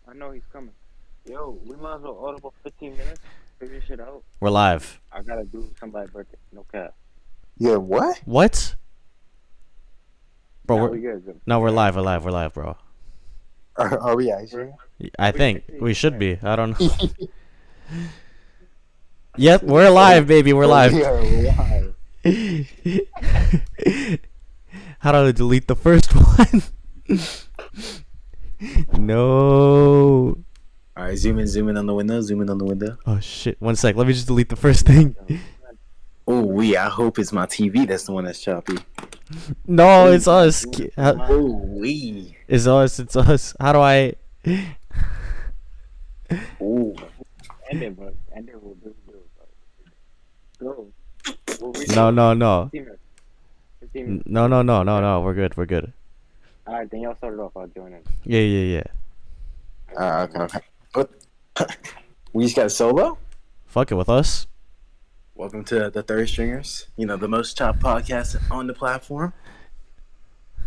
I know he's coming. Yo, we might as well audible 15 minutes. Figure shit out. We're live. I gotta do somebody's birthday. No cap. Yeah, what? What? Bro, Nah, we're we good. no, we're live, bro. Are we actually? I think we should be. I don't know. Yep, we're live, baby. We're live. Yeah, we're live. How do I delete the first one? No. All right, zoom in on the window. Oh shit! 1 sec. Let me just delete the first thing. Oh, I hope it's my TV that's the one that's choppy. No, it's us. Oh, It's us. It's us. How do I? Oh. End it, bro. End it. We'll do it, bro. Go. No. 15 minutes. 15 minutes. No. We're good. Alright, then y'all start it off. I'll join in. Yeah. Okay. What? We just got a solo? Fuck it with us. Welcome to the Third Stringers. You know, the most chopped podcast on the platform.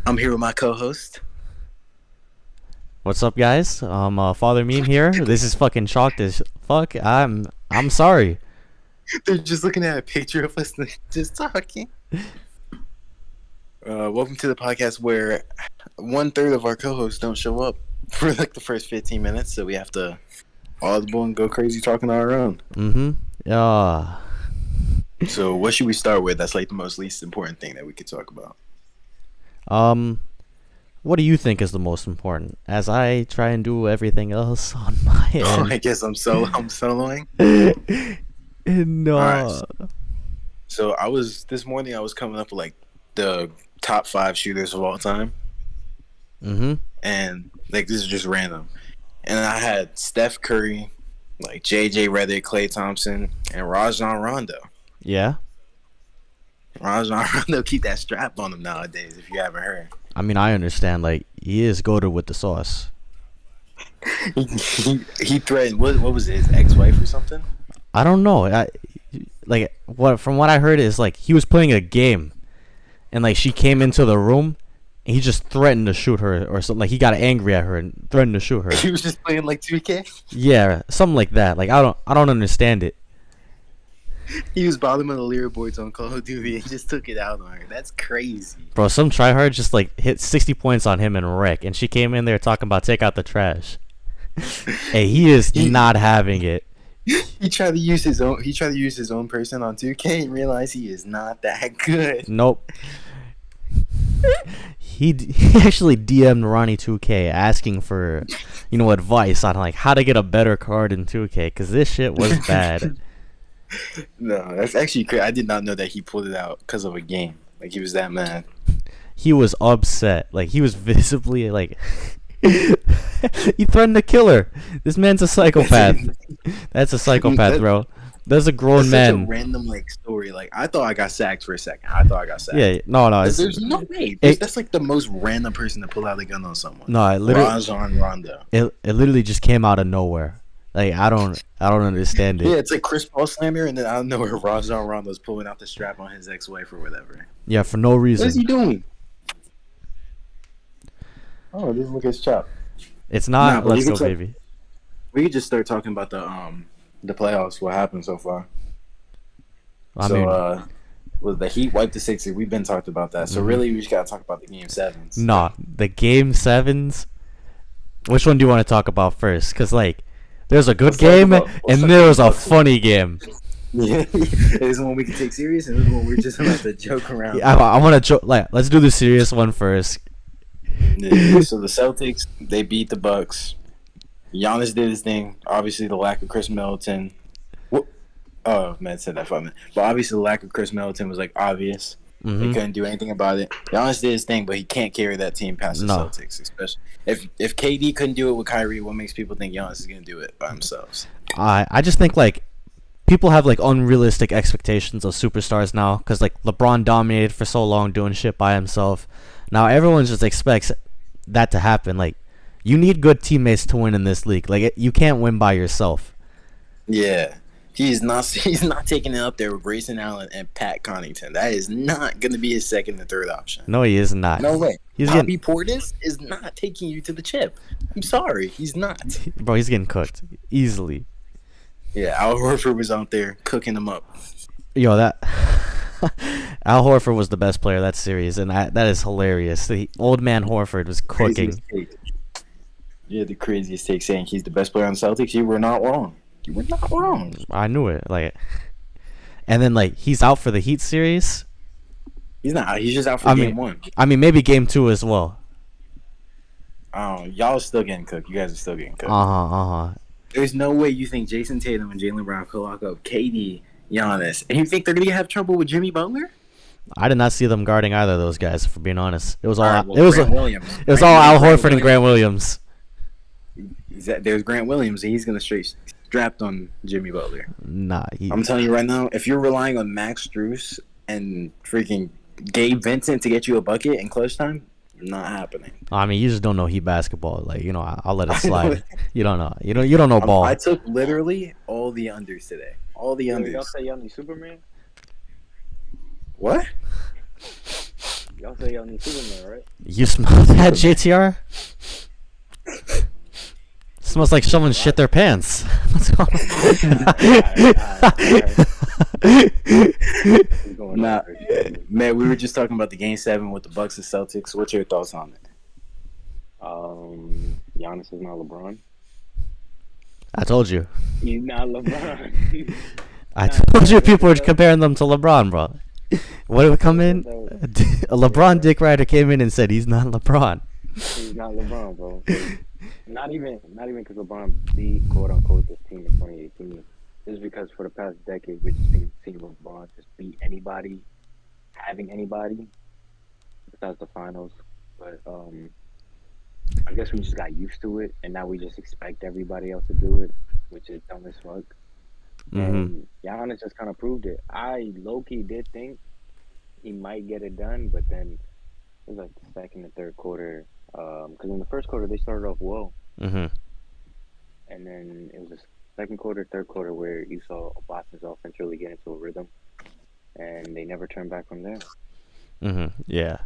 I'm here with my co-host. What's up, guys? Father Meme here. This is fucking shocked as fuck. I'm sorry. They're just looking at a picture of us just talking. Welcome to the podcast where 1/3 of our co-hosts don't show up for like the first 15 minutes, so we have to audible and go crazy talking on our own. Yeah. So what should we start with? That's like the most least important thing that we could talk about. What do you think is the most important? As I try and do everything else on my end. Oh, I guess I'm soloing. No. Right. So this morning I was coming up with like the top 5 shooters of all time. And like this is just random. And I had Steph Curry, like JJ Redick, Klay Thompson, and Rajon Rondo. Yeah. Rajon Rondo keep that strap on him nowadays, if you haven't heard. I mean, I understand. Like, he is goated with the sauce. he threatened what was it, his ex-wife or something? I don't know. From what I heard is like he was playing a game, and like she came into the room, and he just threatened to shoot her or something. Like he got angry at her and threatened to shoot her. He was just playing like 2K. Yeah, something like that. Like I don't understand it. He was bottom of the leaderboards on Call of Duty and just took it out on her. That's crazy. Bro, some tryhard just like hit 60 points on him and wreck, and she came in there talking about take out the trash. Hey, he is not having it. He tried to use his own person on 2K and realized he is not that good. Nope. He actually DM'd Ronnie 2K asking for, advice on like how to get a better card in 2K because this shit was bad. No, that's actually crazy. I did not know that he pulled it out because of a game. Like he was that mad. He was upset. Like he was visibly like he threatened to kill her. This man's a psychopath. That's a psychopath, bro. There's a grown man. Such a random like story. Like I thought I got sacked for a second. Yeah, no. There's no way. That's like the most random person to pull out a gun on someone. No, it literally. Rajon Rondo. It literally just came out of nowhere. Like I don't understand it. Yeah, it's like Chris Paul slammer, and then I don't know where Rajon Rondo's pulling out the strap on his ex-wife or whatever. Yeah, for no reason. What is he doing? Oh, it doesn't look as chopped. It's not. Let's go, baby. We could just start talking about the playoffs. What happened so far? Was the Heat wiped the Sixers? We've been talked about that. So really, we just gotta talk about the Game 7s. Nah, the Game 7s. Which one do you want to talk about first? Cause like, there's a good game and there was a funny game. Yeah, there's one we can take serious, and there's one we're just about to joke around. Yeah, I want to joke. Like, let's do the serious one first. Yeah, so the Celtics, they beat the Bucks. Giannis did his thing. Obviously, the lack of Chris Middleton. Oh, man, said that 5 minutes. But obviously, the lack of Chris Middleton was like obvious. They couldn't do anything about it. Giannis did his thing, but he can't carry that team past the Celtics. Especially if KD couldn't do it with Kyrie, what makes people think Giannis is gonna do it by themselves? I just think like people have like unrealistic expectations of superstars now because like LeBron dominated for so long doing shit by himself. Now everyone just expects that to happen. Like you need good teammates to win in this league. Like you can't win by yourself. Yeah. He's not taking it up there with Grayson Allen and Pat Connaughton. That is not going to be his second and third option. No, he is not. No way. He's Bobby getting, Portis is not taking you to the chip. I'm sorry, he's not. bro. He's getting cooked easily. Yeah, Al Horford was out there cooking him up. Yo, that Al Horford was the best player of that series, and that is hilarious. The old man Horford was cooking. Yeah, the craziest take saying he's the best player on the Celtics. You were not wrong. You were not wrong. I knew it. Like, and then like he's out for the Heat series. He's not. He's just out for game one. I mean, maybe game 2 as well. Y'all are still getting cooked. You guys are still getting cooked. There's no way you think Jason Tatum and Jaylen Brown could lock up KD, Giannis, and you think they're gonna have trouble with Jimmy Butler? I did not see them guarding either of those guys. For being honest, it was all Right, well, it was Grant Williams. it was all Al Horford and Grant Williams. There's Grant Williams, and he's gonna straight strapped on Jimmy Butler. Nah, I'm telling you right now, if you're relying on Max Strus and freaking Gabe Vincent to get you a bucket in clutch time, not happening. I mean, you just don't know Heat basketball. Like, you know, I'll let it slide. You don't know. You don't know ball. I took literally all the unders today. All the unders. Y'all say y'all need Superman? What? Y'all say y'all need Superman, right? You smell that, JTR? Smells like someone shit their pants. What's going on? Nah, man, we were just talking about the Game 7 with the Bucks and Celtics. What's your thoughts on it? Giannis is not LeBron. I told you. He's not LeBron. I told you people were comparing them to LeBron, bro. What did we come in? A LeBron dick rider came in and said he's not LeBron. He's not LeBron, bro. Not even because LeBron beat quote unquote this team in 2018. This is because for the past decade we've just been seeing LeBron just beat anybody, having anybody besides the finals. But I guess we just got used to it, and now we just expect everybody else to do it, which is dumb as fuck. And Giannis just kind of proved it. I low-key did think he might get it done, but then it was like the second and third quarter. Because in the first quarter they started off well, and then it was the second quarter, third quarter where you saw Boston's offense really get into a rhythm, and they never turned back from there. Yeah.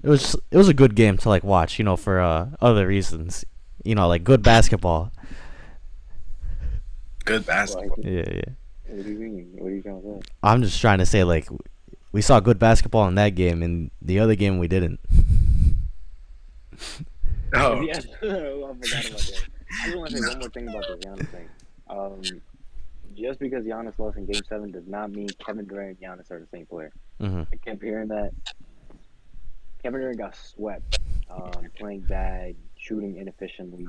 It was a good game to like watch, you know, for other reasons, you know, like good basketball. Good basketball. Yeah. What do you mean? What are you trying to say? I'm just trying to say, like, we saw good basketball in that game, and the other game we didn't. Oh. Yeah, I forgot about that. I just want to say one more thing about the Giannis thing. Just because Giannis lost in Game 7 does not mean Kevin Durant and Giannis are the same player. I kept hearing that. Kevin Durant got swept, playing bad, shooting inefficiently,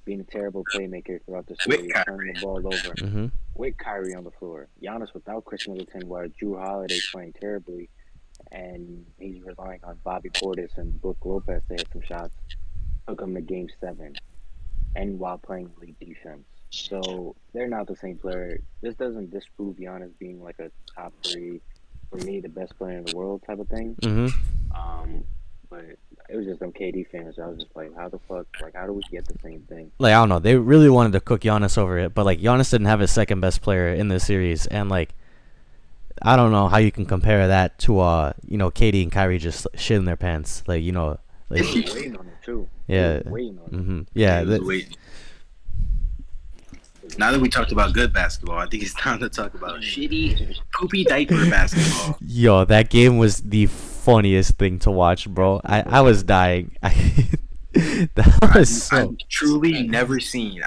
being a terrible playmaker throughout the series, turning the ball over, with Kyrie on the floor. Giannis without Chris Middleton, while Drew Holiday's playing terribly, and he's relying on Bobby Portis and Brook Lopez to hit some shots, took him to Game 7, and while playing elite defense. So they're not the same player. This doesn't disprove Giannis being like a top 3, for me, the best player in the world type of thing. But it was just them KD fans. I was just like, how the fuck? Like, how do we get the same thing? Like, I don't know. They really wanted to cook Giannis over it, but like Giannis didn't have his second best player in this series, and like, I don't know how you can compare that to you know, KD and Kyrie just shitting their pants. Like, you know, like He was waiting on it too. yeah, Waiting on it. Yeah. Now that we talked about good basketball, I think it's time to talk about shitty, poopy diaper basketball. Yo, that game was the funniest thing to watch, bro. I was dying. That was I've truly never seen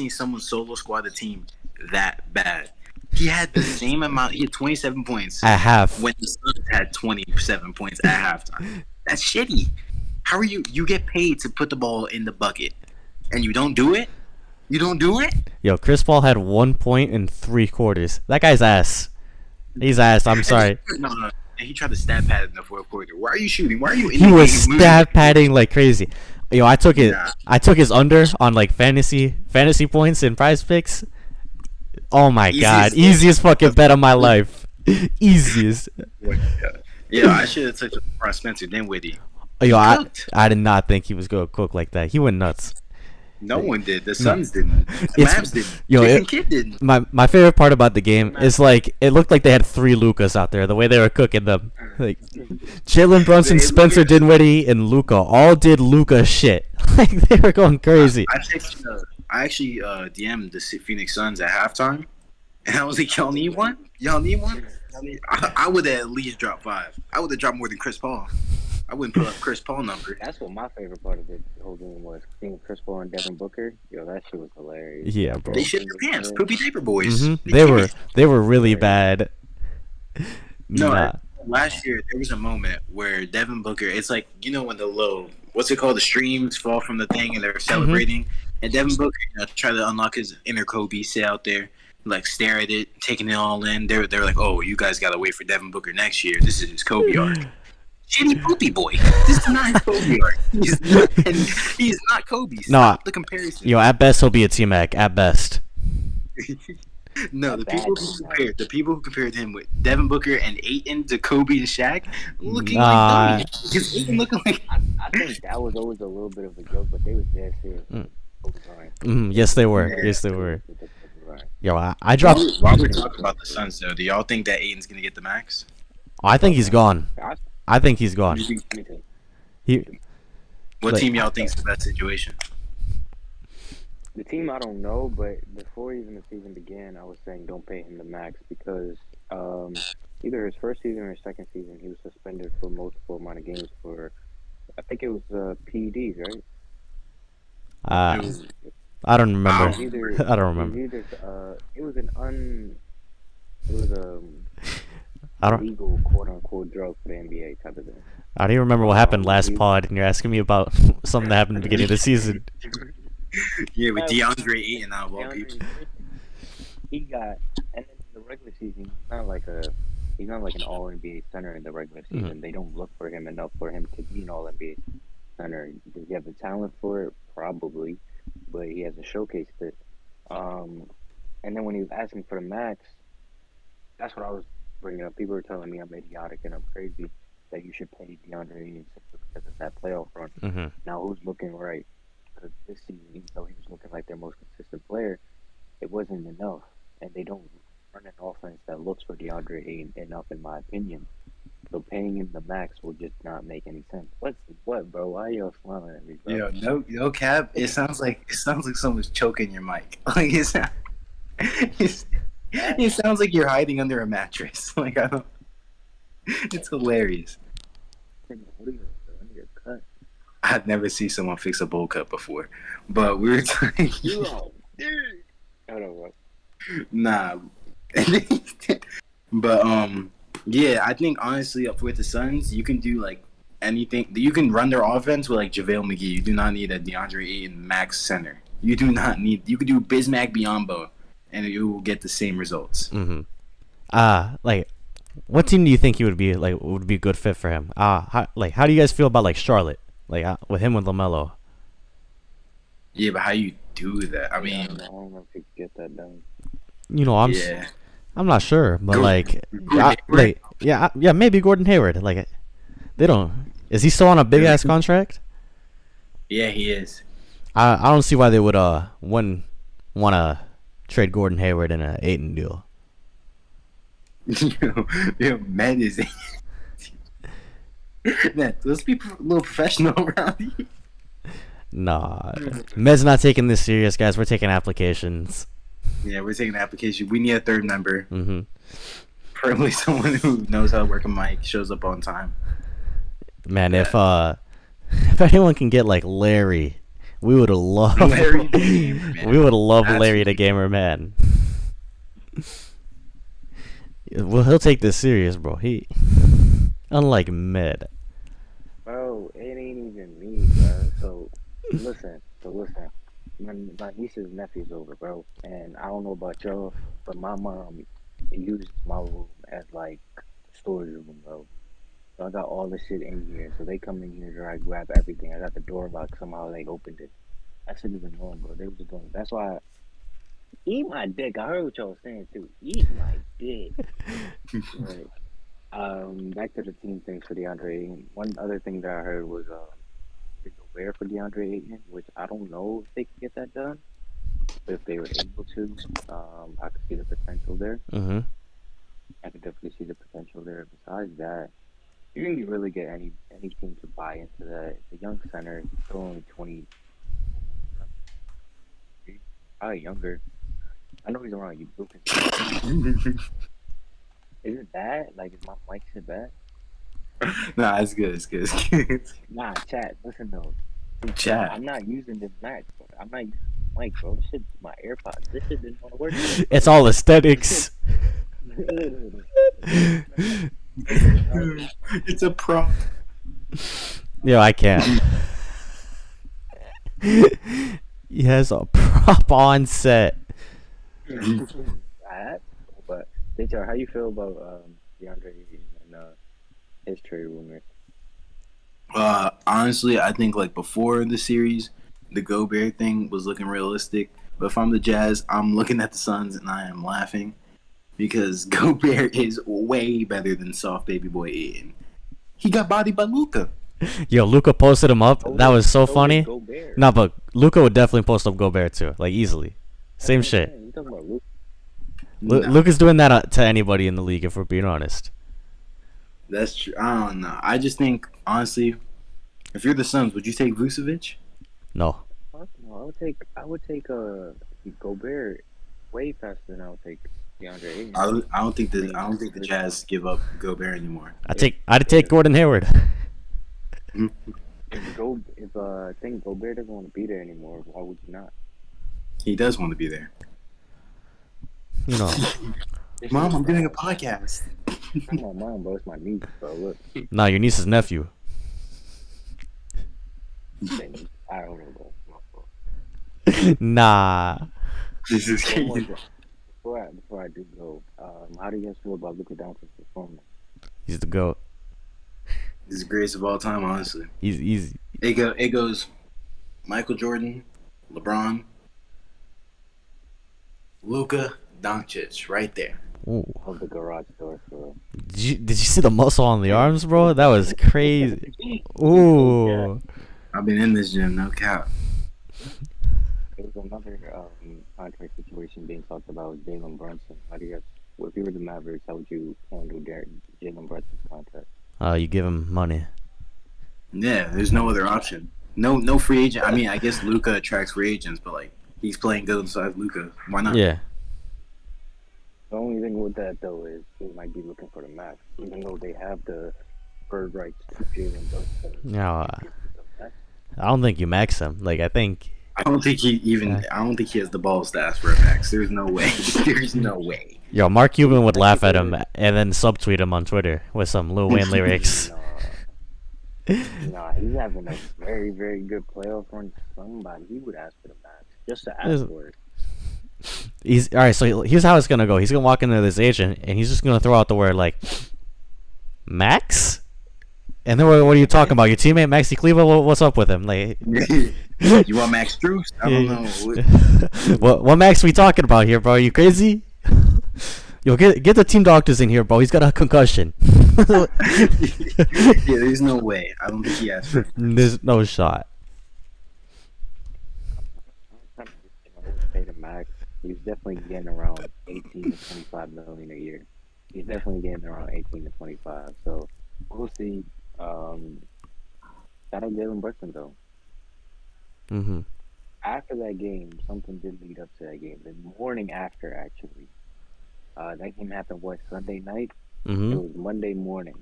someone solo squad a team that bad. He had the same amount. He had 27 points at half when the Suns had 27 points at halftime. That's shitty. How are you? You get paid to put the ball in the bucket, and you don't do it. You don't do it? Yo, Chris Paul had 1 point in 3 quarters. That guy's ass. He's ass. I'm sorry. No. And he tried to stab pad in the fourth quarter. Why are you shooting? Why are you? He was stab padding like crazy. Yo, I took it. I took his under on like fantasy points and Prize Picks. Oh my god, easiest fucking bet of my life. Easiest. Yeah, I should have took Ross Spencer then Witty. Yo, I did not think he was gonna cook like that. He went nuts. No one did. The Suns didn't. The Mavs didn't. Yo, Jason Kidd didn't. my favorite part about the game is like it looked like they had 3 Lucas out there. The way they were cooking them, like Jalen Brunson, Spencer Dinwiddie, and Luca all did Luca shit. Like they were going crazy. I actually DM'd the Phoenix Suns at halftime, and I was like, "Y'all need one? Y'all need one?" I would have at least dropped 5. I would have dropped more than Chris Paul. I wouldn't put up Chris Paul number. That's what my favorite part of the whole game was. Seeing Chris Paul and Devin Booker. Yo, that shit was hilarious. Yeah, bro. They shit their pants. Poopy paper boys. Mm-hmm. They were really bad. No, last year there was a moment where Devin Booker. It's like when the what's it called? The streams fall from the thing and they're celebrating. And Devin Booker try to unlock his inner Kobe, sit out there, like stare at it, taking it all in. They're like, oh, you guys gotta wait for Devin Booker next year. This is his Kobe arc. Shitty poopy boy. This is not his Kobe arc. He's not Kobe. Stop the comparison. Yo, at best he'll be a T-Mac. At best. No, the people who compared him with Devin Booker and Ayton to Kobe and Shaq looking like dummies. Just Ayton looking like. I think that was always a little bit of a joke, but they was dead serious. Yes, they were. Yeah. Yes, they were. Yo, I dropped. While we're talking about the Suns, though, do y'all think that Ayton's gonna get the max? I think he's gone. I think he's gone. What team y'all think's the best situation? The team I don't know, but before even the season began, I was saying don't pay him the max because either his first season or his second season, he was suspended for multiple amount of games for, I think it was PEDs, right? I don't remember. I don't remember. It was a legal quote unquote drug for the NBA type of thing. I don't even remember what happened last pod, and you're asking me about something that happened at the beginning of the season. Yeah, with DeAndre Ayton out of all people. He got, and then in the regular season, he's not like an All NBA center in the regular season. Mm-hmm. They don't look for him enough for him to be an All NBA center. Does he have the talent for it? Probably, but he hasn't showcased it. And then when he was asking for the max, that's what I was bringing up. People were telling me I'm idiotic and I'm crazy that you should pay DeAndre Ayton because of that playoff run. Mm-hmm. Now who's looking right? Because this season, even though he was looking like their most consistent player, it wasn't enough. And they don't run an offense that looks for DeAndre Ayton enough, in my opinion. So paying him the max will just not make any sense. What, bro? Why are you smiling at me, bro? Yo, no cap. It sounds like someone's choking your mic. Like it sounds like you're hiding under a mattress. Like I don't. It's hilarious. I'd never see someone fix a bowl cut before, but we were talking. Nah, but yeah, I think honestly, with the Suns, you can do like anything. You can run their offense with like JaVale McGee. You do not need a DeAndre Ayton max center. You do not need. You could do Bismack Biyombo, and you will get the same results. Mm-hmm. Like, what team do you think he would be a good fit for him? How do you guys feel about like Charlotte? Like with him with LaMelo. Yeah, but how you do that? I mean, I don't know if he could get that done. I'm not sure, but maybe Gordon Hayward. Like, they don't. Is he still on a big ass contract? Yeah, he is. I don't see why they would want to trade Gordon Hayward in an Ayton deal. Yo, man is. Man, let's be a little professional around here. Nah, Med's not taking this serious, guys. We're taking applications. Yeah, we're taking an application. We need a third member. Mm-hmm. Probably someone who knows how to work a mic, shows up on time. Man, if anyone can get like Larry, we would have loved Larry the Gamer, man. We would have loved Larry the Gamer, man. Well, he'll take this serious, bro. Unlike Med. Bro, it ain't even me, bro. So listen. My niece's nephew's over, bro. And I don't know about y'all, but my mom uses my room as like storage room, bro. So I got all this shit in here. So they come in here to I grab everything. I got the door locked. Somehow they opened it. That shit is annoying, bro. They was just doing. That's why. Eat my dick. I heard what y'all was saying too. Eat my dick. Right. Back to the team things for DeAndre. One other thing that I heard was Gobert for DeAndre Ayton, which I don't know if they can get that done. But if they were able to, I could see the potential there. Mm-hmm. I could definitely see the potential there. Besides that, you can really get any team to buy into that. It's a young center. He's still only 20, probably younger. I know he's around you, Lucas. Is it bad? Like, is my mic shit bad? Nah, it's good. It's good. It's good. Nah, chat. Listen though. Chat. I'm not using this mic. I'm not using the mic, bro. This shit, my AirPods. This shit didn't want to work. It's all aesthetics. It's a prop. Yo, I can't. He has a prop on set. But HR, how you feel about DeAndre and his trade rumors? Honestly, I think like before the series, the Gobert thing was looking realistic. But if I'm the Jazz, I'm looking at the Suns and I am laughing because Gobert is way better than soft baby boy Aiden. He got bodied by Luka. Yo, Luka posted him up. That was so funny. Gobert. No, but Luka would definitely post up Gobert too, like easily. Same shit. You talking about Luka? Luka's doing that to anybody in the league, if we're being honest. That's true. I don't know. I just think honestly, if you're the Suns, would you take Vucevic? No. Fuck no, I would take Gobert way faster than I would take DeAndre Ayton. I don't think the Jazz give up Gobert anymore. I'd take Gordon Hayward. If I think Gobert doesn't want to be there anymore, why would you not? He does want to be there. You know. Mom, I'm doing a podcast. It's not my mom, bro. It's my niece, bro. Look. Nah, your niece's nephew. I don't know, bro. Nah. This is crazy. Before I do go, how do you guys feel about Luka Doncic's performance? He's the GOAT. He's the greatest of all time, honestly. He's easy. It goes Michael Jordan, LeBron, Luka Doncic, right there. Ooh. Of the garage door, bro. Did you see the muscle on the arms, bro? That was crazy. Ooh. I've been in this gym, no cap. There was another contract situation being talked about with Jalen Brunson. How do you guys, if you were the Mavericks, how would you handle Jalen Brunson's contract? You give him money. Yeah, there's no other option. No free agent. I mean, I guess Luka attracts free agents, but like he's playing good inside Luka. Why not? Yeah. The only thing with that though is they might be looking for the max, even though they have the bird rights to Jalen Brunson. No, I don't think you max him. Like I don't think he has the balls to ask for a max. There's no way. There's no way. Yo, Mark Cuban would laugh at him and then subtweet him on Twitter with some Lil Wayne lyrics. Nah, he's having a very, very good playoff run. Somebody, he would ask for the max just to ask for it. He's all right. So here's how it's gonna go. He's gonna walk into this agent and he's just gonna throw out the word like max. And then what are you talking about? Your teammate Maxi Cleaver? What's up with him? Like, you want Max Strus? I don't know. What Max we talking about here, bro? Are you crazy? Yo, get the team doctors in here, bro. He's got a concussion. Yeah, there's no way. I don't think he asked for it. There's no shot. Say the max. He's definitely getting around 18 to 25 million a year. He's definitely getting around 18 to 25. So we'll see. Shout out Jalen Brunson though. Mm-hmm. After that game, something did lead up to that game. The morning after, actually, that game happened. What, Sunday night? Mm-hmm. It was Monday morning.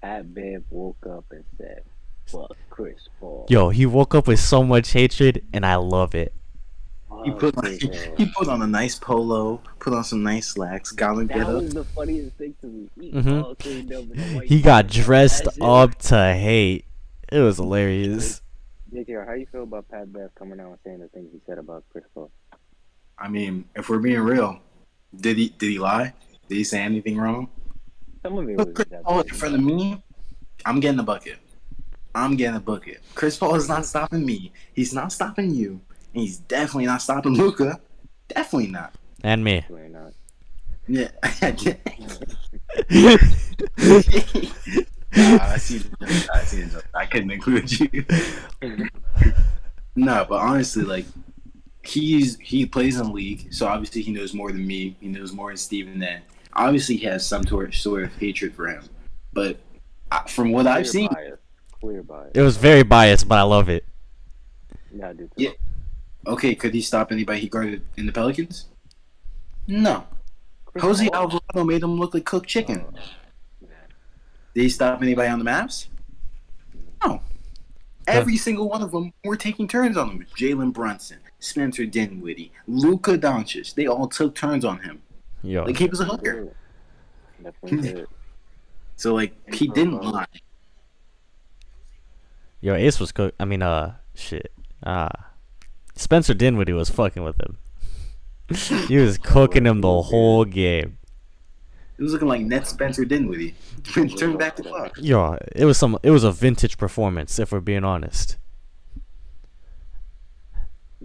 Pat Bev woke up and said, "Fuck Chris Paul." Yo, he woke up with so much hatred, and I love it. He put on a nice polo, put on some nice slacks, got him get up. That was the funniest thing to me. He got dressed up to hate. It was hilarious. JTR, how you feel about Pat Bev coming out and saying the things he said about Chris Paul? I mean, if we're being real, did he lie? Did he say anything wrong? Some of it Put was Chris Paul in front of me. I'm getting a bucket. Chris Paul is not stopping me. He's not stopping you. And he's definitely not stopping Luka. Definitely not. And me. Definitely not. Yeah. I see the joke. I see the joke. I couldn't include you. No, but honestly, like he plays in the league, so obviously he knows more than me. He knows more than Steven. Then obviously he has some sort of hatred for him. But from what I've seen, Clear bias. It was very biased, but I love it. Yeah, I do too. Yeah. Okay, could he stop anybody he guarded in the Pelicans? No. Jose Alvarado made him look like cooked chicken. Did he stop anybody on the Mavs? No. Every single one of them were taking turns on him. Jalen Brunson, Spencer Dinwiddie, Luka Doncic. They all took turns on him. Yo. Like he was a hooker. Definitely did. So like he didn't lie. Yo, Ace was cook. I mean, shit. Spencer Dinwiddie was fucking with him. He was cooking him the whole game. It was looking like net Spencer Dinwiddie. Turn back the clock. Yo, it was a vintage performance, if we're being honest.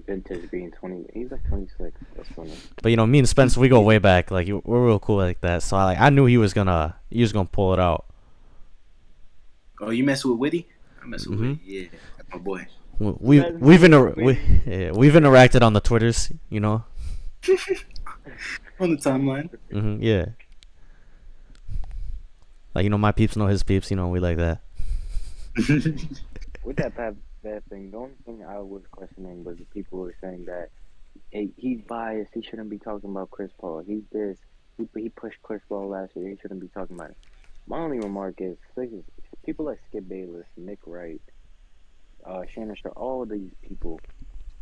Vintage being 20. He's like 26. That's funny. But you know, me and Spencer, we go way back. Like we're real cool like that. So I knew he was gonna pull it out. Oh, you mess with Witty? I mess with Witty. Yeah, that's my boy. We've interacted on the Twitters, you know. On the timeline. Yeah. Like, you know, my peeps know his peeps. You know, we like that. With that bad thing, the only thing I was questioning was the people who were saying that, hey, he's biased. He shouldn't be talking about Chris Paul. He's this. He pushed Chris Paul last year. He shouldn't be talking about it. My only remark is people like Skip Bayless, Nick Wright, Shannon Sharp, all of these people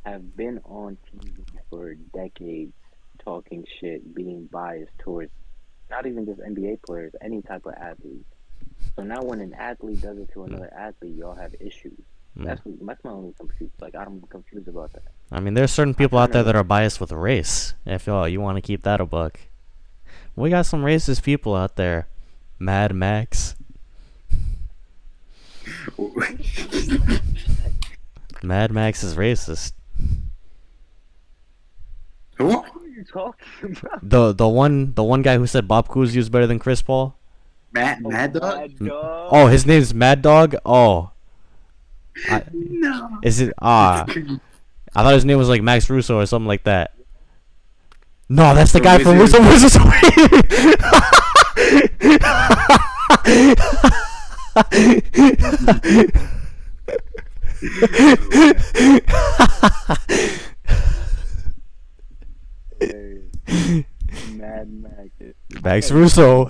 have been on TV for decades talking shit, being biased towards not even just NBA players, any type of athlete. So now when an athlete does it to another athlete, y'all have issues. That's my only confused. Like, I'm confused about that. I mean, there's certain people out there that are biased with race. If you want to keep that a buck. We got some racist people out there. Mad Max. Mad Max is racist. What are you talking about? The one guy who said Bob Cousy is better than Chris Paul. Mad Dog? Oh, his name's Mad Dog. Oh. No. Is it I thought his name was like Max Russo or something like that. No, that's the guy from Russo vs. Mad Max Russo.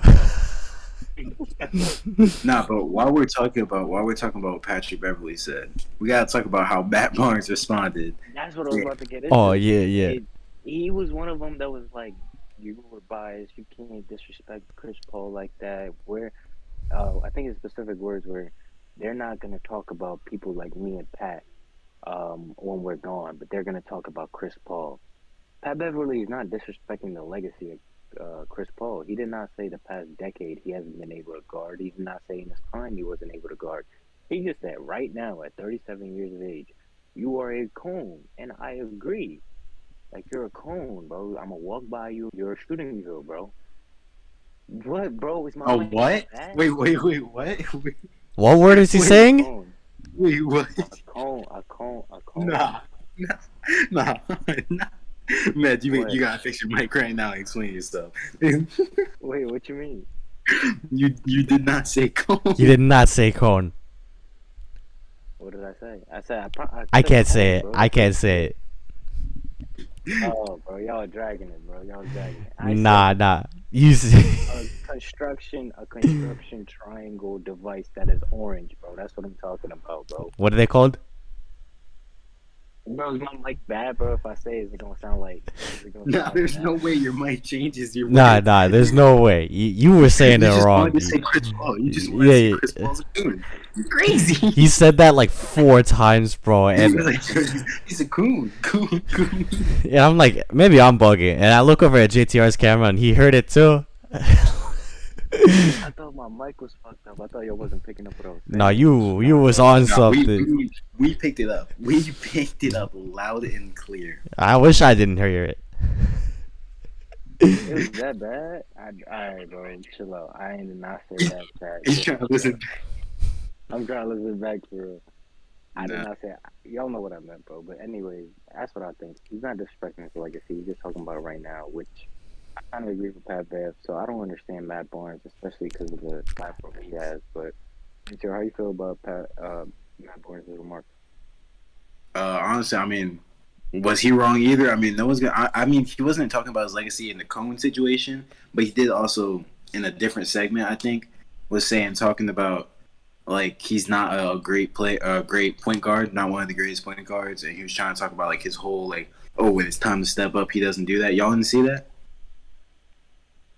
Nah, but while we're talking about what Patrick Beverly said, we gotta talk about how Matt Barnes responded. That's what I was about to get into. Oh yeah. He was one of them that was like, you were biased. You can't disrespect Chris Paul like that. I think his specific words were, they're not gonna talk about people like me and Pat when we're gone, but they're gonna talk about Chris Paul. Pat Beverly is not disrespecting the legacy of Chris Paul. He did not say the past decade he hasn't been able to guard. He did not say in his prime he wasn't able to guard. He just said right now at 37 years of age, you are a cone, and I agree. Like, you're a cone, bro. I'm gonna walk by you. You're a shooting drill, bro. What, bro? Is my what? Wait, what? What word is he saying? Wait, what? A cone. Nah. Man, you gotta fix your mic right now and explain yourself. Wait, what you mean? You did not say cone. You did not say cone. What did I say? I said I can't cone, say it. bro. I can't say it. Oh, bro, y'all are dragging it, bro. Nah. You a construction triangle device that is orange, bro. That's what I'm talking about, bro. What are they called? Bro, is my mic bad, bro? If I say it, is it gonna sound like? Nah, there's no way your mic changes your. Nah. There's no way. You were saying it wrong. You just wanted to say Chris Paul. You just wanted to say Chris Paul's a coon. You're crazy. He said that like 4 times, bro, and he's a coon. yeah, I'm like, maybe I'm bugging, and I look over at JTR's camera, and he heard it too. I thought my mic was fucked up. I thought y'all wasn't picking up what I was saying. No, you was on something. We picked it up. We picked it up loud and clear. I wish I didn't hear it. It was that bad? Alright, bro, chill out. I did not say that bad. He's trying to listen. I'm trying to listen back for real. I did Nah. not say y'all know what I meant, bro. But anyways, that's what I think. He's not disrespecting his legacy. He's just talking about it right now, which I kind of agree with Pat Bev. So I don't understand Matt Barnes, especially because of the platform he has. But Mister, how you feel about Matt Barnes' remarks? Honestly, I mean, was he wrong either? I mean, no one's gonna. I mean, he wasn't talking about his legacy in the Cohen situation, but he did also in a different segment. I think was saying talking about like he's not a great a great point guard, not one of the greatest point guards, and he was trying to talk about like his whole like, oh, when it's time to step up, he doesn't do that. Y'all didn't see that?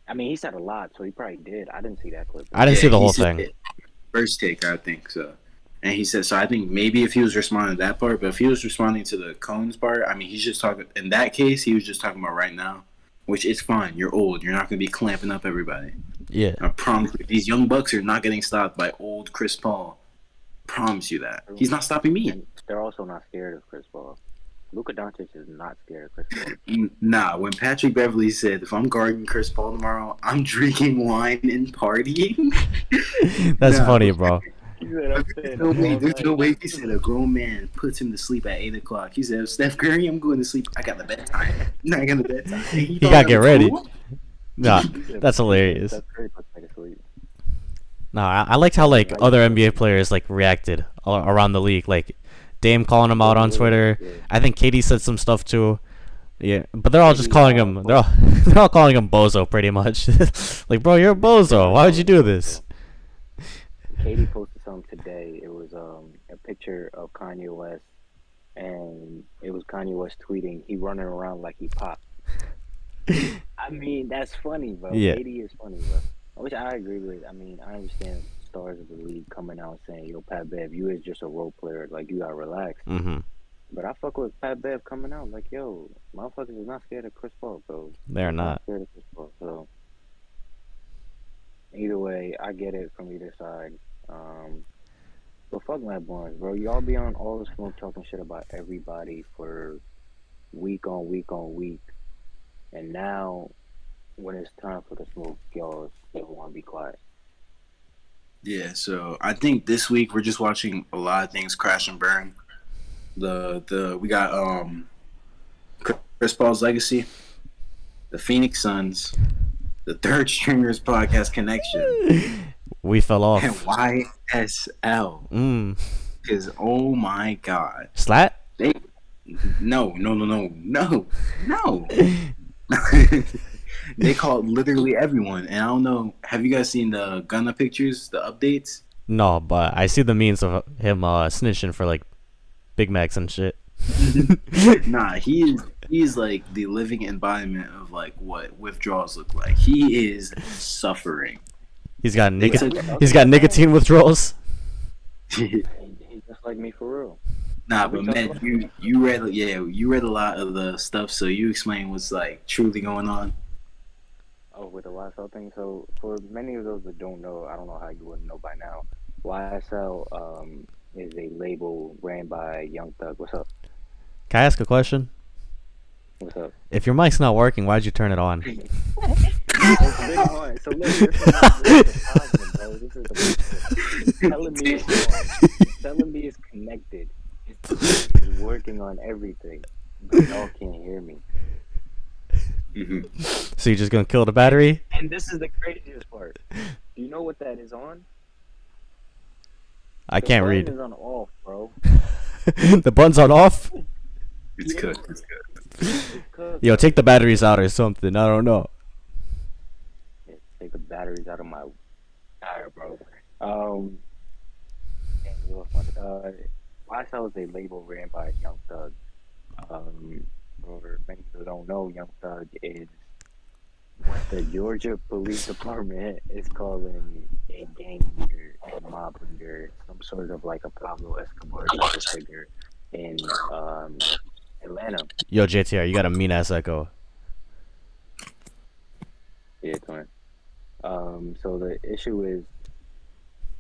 I mean, he said a lot, so he probably did. I didn't see that clip I though. didn't Yeah, see the he whole said thing. it. First take, I think so. And he said, so I think maybe if he was responding to that part, but if he was responding to the Cones part, I mean, he's just talking, in that case, he was just talking about right now, which is fine. You're old. You're not going to be clamping up everybody. Yeah. I promise you, these young Bucks are not getting stopped by old Chris Paul. Promise you that. He's not stopping me. And they're also not scared of Chris Paul. Luka Doncic is not scared of Chris Paul. Nah, when Patrick Beverly said, if I'm guarding Chris Paul tomorrow, I'm drinking wine and partying. That's Nah. funny, bro. He said, I'm There's staying no up way. all There's no night. way. He said a grown man puts him to sleep at 8 o'clock. He said, Steph Curry, I'm going to sleep. I got the bedtime. No, I got the bedtime. Hey, He gotta get ready. Nah, that's He said hilarious. Steph Curry puts me to sleep. No, I liked how like other NBA players like reacted around the league. Like Dame calling him out on Twitter. Yeah. I think Katie said some stuff too. Yeah, but they're all just calling him. They're all calling him bozo pretty much. Like, bro, you're a bozo. Why would you do this? Katie posted something today. It was a picture of Kanye West, and it was Kanye West tweeting, "He running around like he popped." I mean, that's funny, bro. Yeah. Katie is funny, bro. Which I agree with. I mean, I understand stars of the league coming out saying, "Yo, Pat Bev, you is just a role player. Like, you gotta relax." Mm-hmm. But I fuck with Pat Bev coming out like, "Yo, motherfuckers is not scared of Chris Paul, bro. They're not. scared of Chris Paul." So either way, I get it from either side. But fuck Matt Barnes, bro. Y'all be on all the smoke talking shit about everybody for week on week on week, and now when it's time for the smoke, y'all still want to be quiet. Yeah, so I think this week we're just watching a lot of things crash and burn. We got Chris Paul's legacy, the Phoenix Suns, the Third Stringers Podcast Connection, We fell off. and YSL. Because oh my god, Slat? no. They called literally everyone, and I don't know. Have you guys seen the Gunna pictures, the updates? No, but I see the memes of him snitching for like Big Macs and shit. Nah, he's like the living embodiment of like what withdrawals look like. He is suffering. He's got nicotine withdrawals. He's just like me for real. Nah, but man, you read a lot of the stuff, so you explain what's like truly going on. Oh, with the YSL thing. So for many of those that don't know, I don't know how you wouldn't know by now. YSL is a label ran by Young Thug. What's up? Can I ask a question? What's up? If your mic's not working, why'd you turn it on? So look, this is the problem, bro. This is the telling me it's on. Telling me it's connected. It's working on everything, but y'all can't hear me. Mm-hmm. So you're just gonna kill the battery? And this is the craziest part. Do you know what that is on? I can't read. The button is on off, bro. The bun's on off? It's good. It's cooked. Yo, take the batteries out or something. I don't know. Yeah, take the batteries out of my tire, bro. YSL is a label ran by Young Thug. For many who don't know, Young Thug is what the Georgia Police Department is calling a gang leader, a mob leader, some sort of like a Pablo Escobar type of figure in Atlanta. Yo, JTR, you got a mean ass echo. Yeah, twin. So the issue is,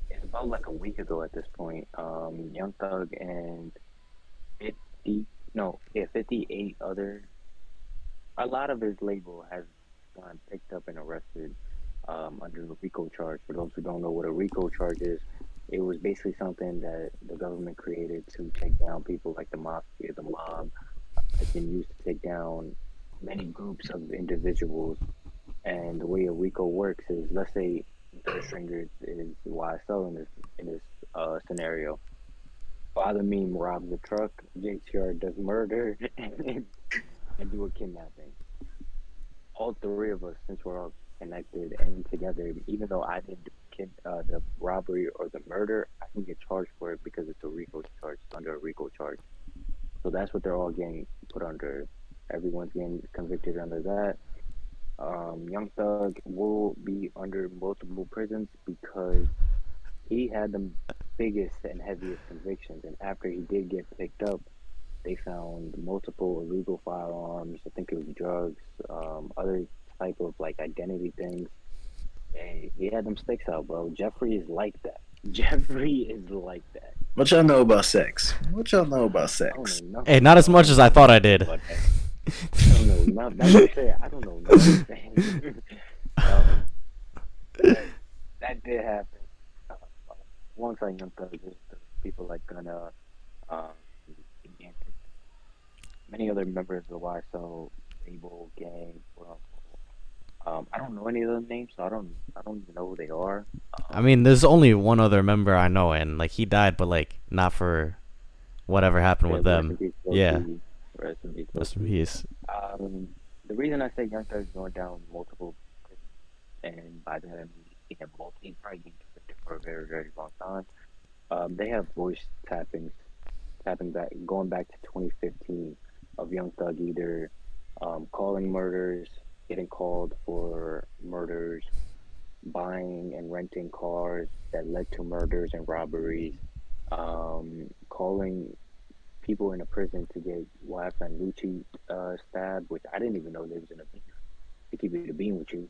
it's about like a week ago at this point. Young Thug and 58 other. A lot of his label has gotten picked up and arrested under the RICO charge. For those who don't know what a RICO charge is, It was basically something that the government created to take down people like the mafia, the mob. It's been used to take down many groups of individuals. And the way a RICO works is, let's say third stringer is YSL in this scenario. Father Meme robs a truck, JTR does murder, and do a kidnapping. All three of us, since we're all connected and together, even though I didn't do the robbery or the murder, I can get charged for it because it's a RICO charge. It's under a RICO charge. So that's what they're all getting put under. Everyone's getting convicted under that. Young Thug will be under multiple prisons because he had the biggest and heaviest convictions. And after he did get picked up, they found multiple illegal firearms. I think it was drugs, other type of like identity things. And he had them sticks out, bro. Jeffrey is like that. Jeffrey is like that. What y'all know about sex? What y'all know about sex? Hey, not as much as I thought I did. I don't know. I don't know nothing. That did happen. Alongside Young Thug, there's people like Gunna, many other members of the YSL label gang. I don't know any of those names, so I don't even know who they are. I mean, there's only one other member I know, and like he died, but like not for whatever happened with them. Yeah. Rest in peace. Rest in peace. The reason I say Young Thug is going down multiple, and by that I mean he's probably been convicted for a very, very long time. They have voice tapping back, going back to 2015, of Young Thug either calling murders, getting called for murders, buying and renting cars that led to murders and robberies, calling people in a prison to get wife and Lucci stabbed, which I didn't even know they was in a beef. To keep it a bean with you,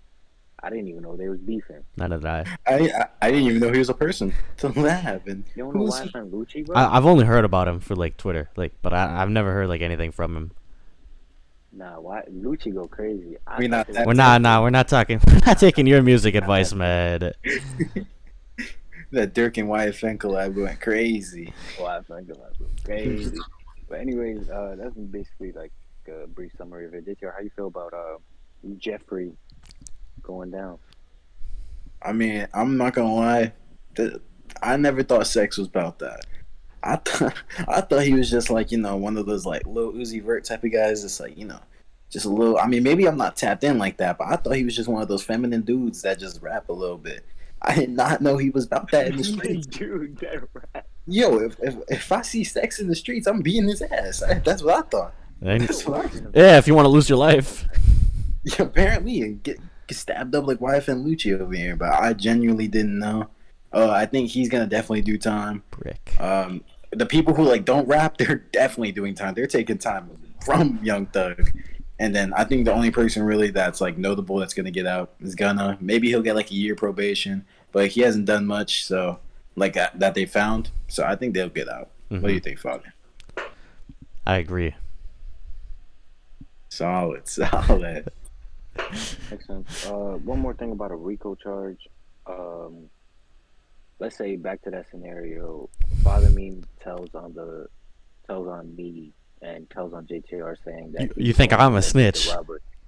I didn't even know they was beefing. Neither did I. I didn't even know he was a person till that happened. You don't know wife and Lucci, bro? I've only heard about him for like Twitter, but I've never heard like anything from him. Nah, why Lucci go crazy? We're not taking your music advice, man. That Dirk and YFN collab went crazy. YFN collab went crazy. But anyways, that's basically like a brief summary of it. JTR, how you feel about Jeffrey going down? I mean, I'm not gonna lie. I never thought sex was about that. I thought he was just like, one of those like Lil Uzi Vert type of guys. It's like, just a little. I mean, maybe I'm not tapped in like that, but I thought he was just one of those feminine dudes that just rap a little bit. I did not know he was about that in the streets. Dude, that rap. Yo, if I see sex in the streets, I'm beating his ass. That's what I thought. Yeah, if you want to lose your life. Yeah, apparently, and get stabbed up like YFN Lucci over here, but I genuinely didn't know. I think he's gonna definitely do time. Brick. The people who like don't rap, they're definitely doing time. They're taking time from Young Thug. And then I think the only person really that's like notable that's gonna get out is Gunna. Maybe he'll get like a year probation, but he hasn't done much, so like that they found. So I think they'll get out. Mm-hmm. What do you think, Father? I agree. Solid. Excellent. One more thing about a RICO charge. Let's say back to that scenario. Father Meme tells on me and tells on JTR saying that you think I'm a snitch.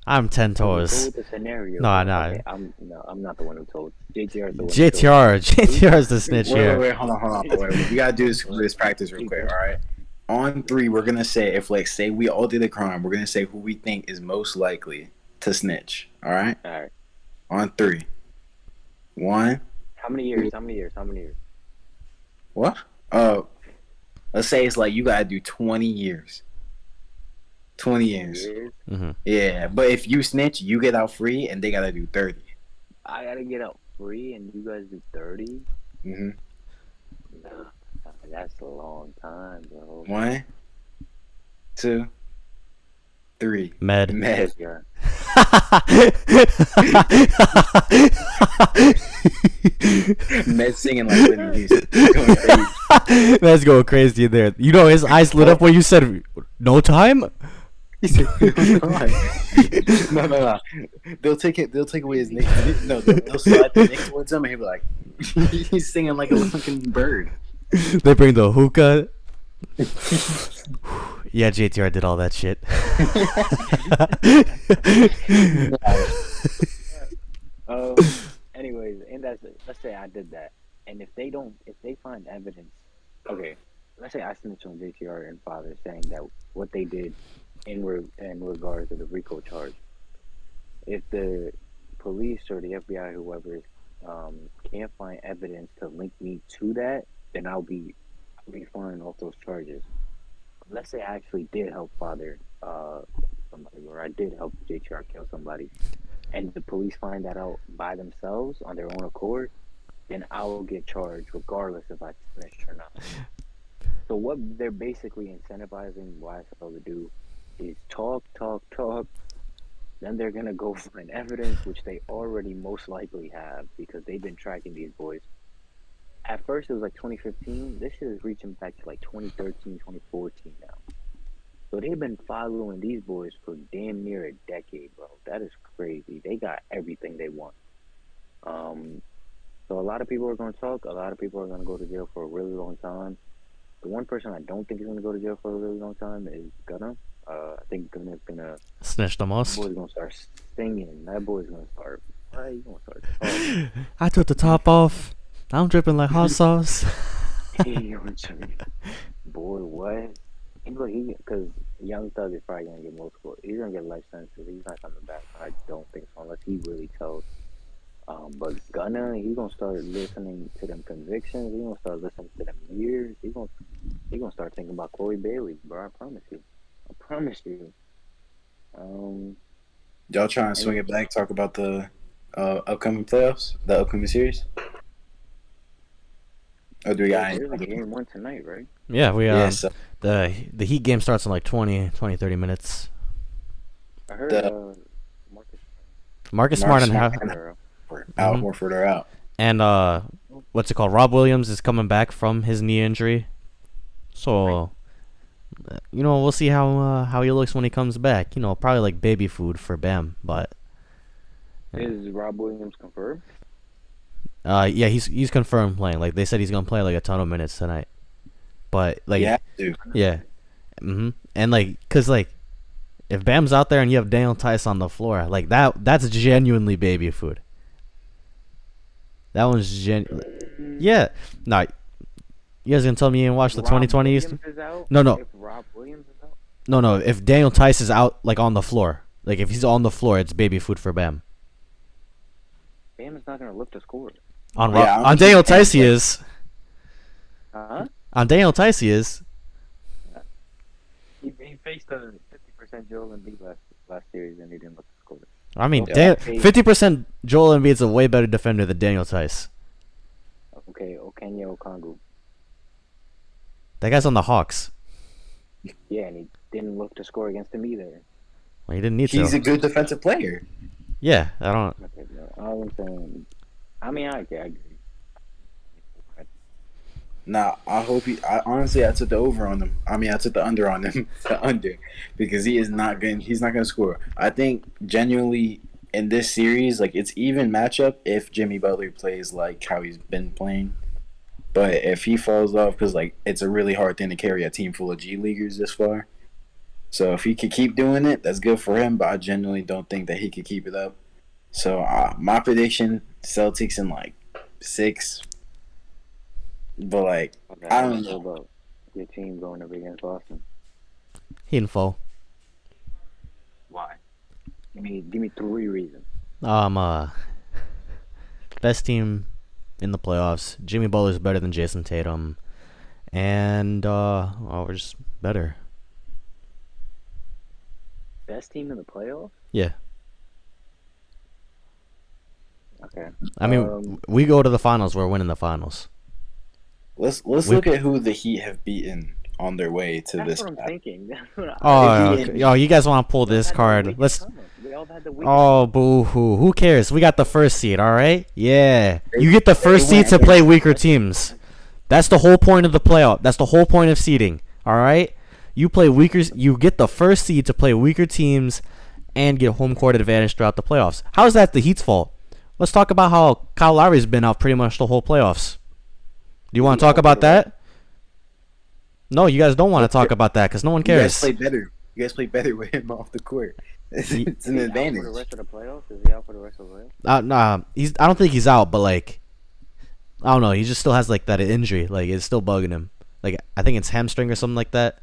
I'm 10 toes. The scenario. No. Okay, I'm not the one who told. JTR is the one. JTR is the snitch here. Wait, hold on. Wait. We gotta do this practice real quick. All right. On 3, we're gonna say if like say we all did a crime, we're gonna say who we think is most likely to snitch. All right. All right. On 3. 1. How many years? What? Let's say it's like you gotta do 20 years. 20 years. Mm-hmm. Yeah, but if you snitch, you get out free, and they gotta do 30. I gotta get out free, and you guys do 30. Mm-hmm. Nah, that's a long time, bro. 1, 2, 3. Med. Yeah. Med singing like Whitney Houston. Going crazy. Med's going crazy in there. His eyes lit up when you said no time. He said, no. They'll take away his Knicks. No, they'll slide the Knicks towards him, and he'll be like, he's singing like a fucking bird. They bring the hookah. Yeah, JTR did all that shit. Anyways, and let's say I did that, and if they find evidence, okay, let's say I snitch on JTR and father saying that what they did in regards to the RICO charge. If the police or the FBI, whoever, can't find evidence to link me to that, then I'll be fine off those charges. Let's say I actually did help father somebody, or I did help JTR kill somebody, and the police find that out by themselves on their own accord, then I will get charged regardless if I snitched or not. So what they're basically incentivizing YSL to do is talk. Then they're gonna go find evidence, which they already most likely have because they've been tracking these boys. At first it was like 2015. This shit is reaching back to like 2013, 2014 now. So they've been following these boys for damn near a decade, bro. That is crazy. They got everything they want. So a lot of people are gonna talk. A lot of people are gonna go to jail for a really long time. The one person I don't think is going to go to jail for a really long time is Gunna. I think Gunna's going to... Snitch the most. That boy's going to start singing. That boy's going to start... He's going to start talking. I took the top off. I'm dripping like hot sauce. Boy, what? Because Young Thug is probably going to get multiple... He's going to get life sentences. He's not coming back. I don't think so, unless he really tells. But Gunna, he's gonna start listening to them convictions. He's gonna start listening to them years. He's gonna start thinking about Chloe Bailey, bro. I promise you. Y'all trying to swing it back? Talk about the upcoming playoffs, the upcoming series. Or do we got there's a game one tonight, right? Yeah, we so the Heat game starts in like 20, 30 minutes. I heard Marcus Smart and Al Horford are out. And what's it called? Rob Williams is coming back from his knee injury. So we'll see how he looks when he comes back. Probably like baby food for Bam, but is Rob Williams confirmed? Yeah, he's confirmed playing. Like they said he's going to play like a ton of minutes tonight. But like yeah. And like cuz like if Bam's out there and you have Daniel Tice on the floor, like that's genuinely baby food. That one's yeah. No, you guys gonna tell me you didn't watch the 2020 East? No. If Rob Williams is out? No. If Daniel Tice is out, like on the floor, like if he's on the floor, it's baby food for Bam. Bam is not gonna lift a score. On Daniel Tice he is. Huh? On Daniel Tice he is. He faced a 50% Joel Embiid last series and he didn't lift the score. I mean, 50% Joel Embiid's a way better defender than Daniel Tice. Okay, Okenya Okongwu. That guy's on the Hawks. Yeah, and he didn't look to score against him either. Well, he didn't need to. He's a good defensive player. Yeah, I don't... Okay, all I'm saying... I mean, I agree. Nah, I hope honestly, I took the over on him. I mean, I took the under on him. The under. Because he's not going to score. I think, genuinely, in this series, like, it's even matchup if Jimmy Butler plays like how he's been playing. But if he falls off, because, like, it's a really hard thing to carry a team full of G-Leaguers this far. So if he could keep doing it, that's good for him. But I genuinely don't think that he could keep it up. So my prediction, Celtics in, like, 6. But, like, Okay, I don't know about your team going up against Boston. He didn't fall. Why? Give me 3 reasons. Best team in the playoffs. Jimmy Butler's better than Jason Tatum. And, we're just better. Best team in the playoffs? Yeah. Okay. I mean, we go to the finals. We're winning the finals. Let's look at who the Heat have beaten on their way to That's this. what I'm thinking. You guys want to pull this card? Let's. Oh, boo-hoo. Who cares? We got the first seed, all right? Yeah. You get the first seed to play weaker teams. That's the whole point of the playoff. That's the whole point of seeding, all right? You play weaker. You get the first seed to play weaker teams, and get home court advantage throughout the playoffs. How is that the Heat's fault? Let's talk about how Kyle Lowry's been out pretty much the whole playoffs. Do you want to talk about that? No, you guys don't want to talk about that because no one cares. You guys play better with him off the court. It's an advantage. For the rest of the playoffs? Is he out for the rest of the playoffs? Nah, I don't think he's out, but like, I don't know. He just still has like that injury. Like it's still bugging him. Like I think it's hamstring or something like that.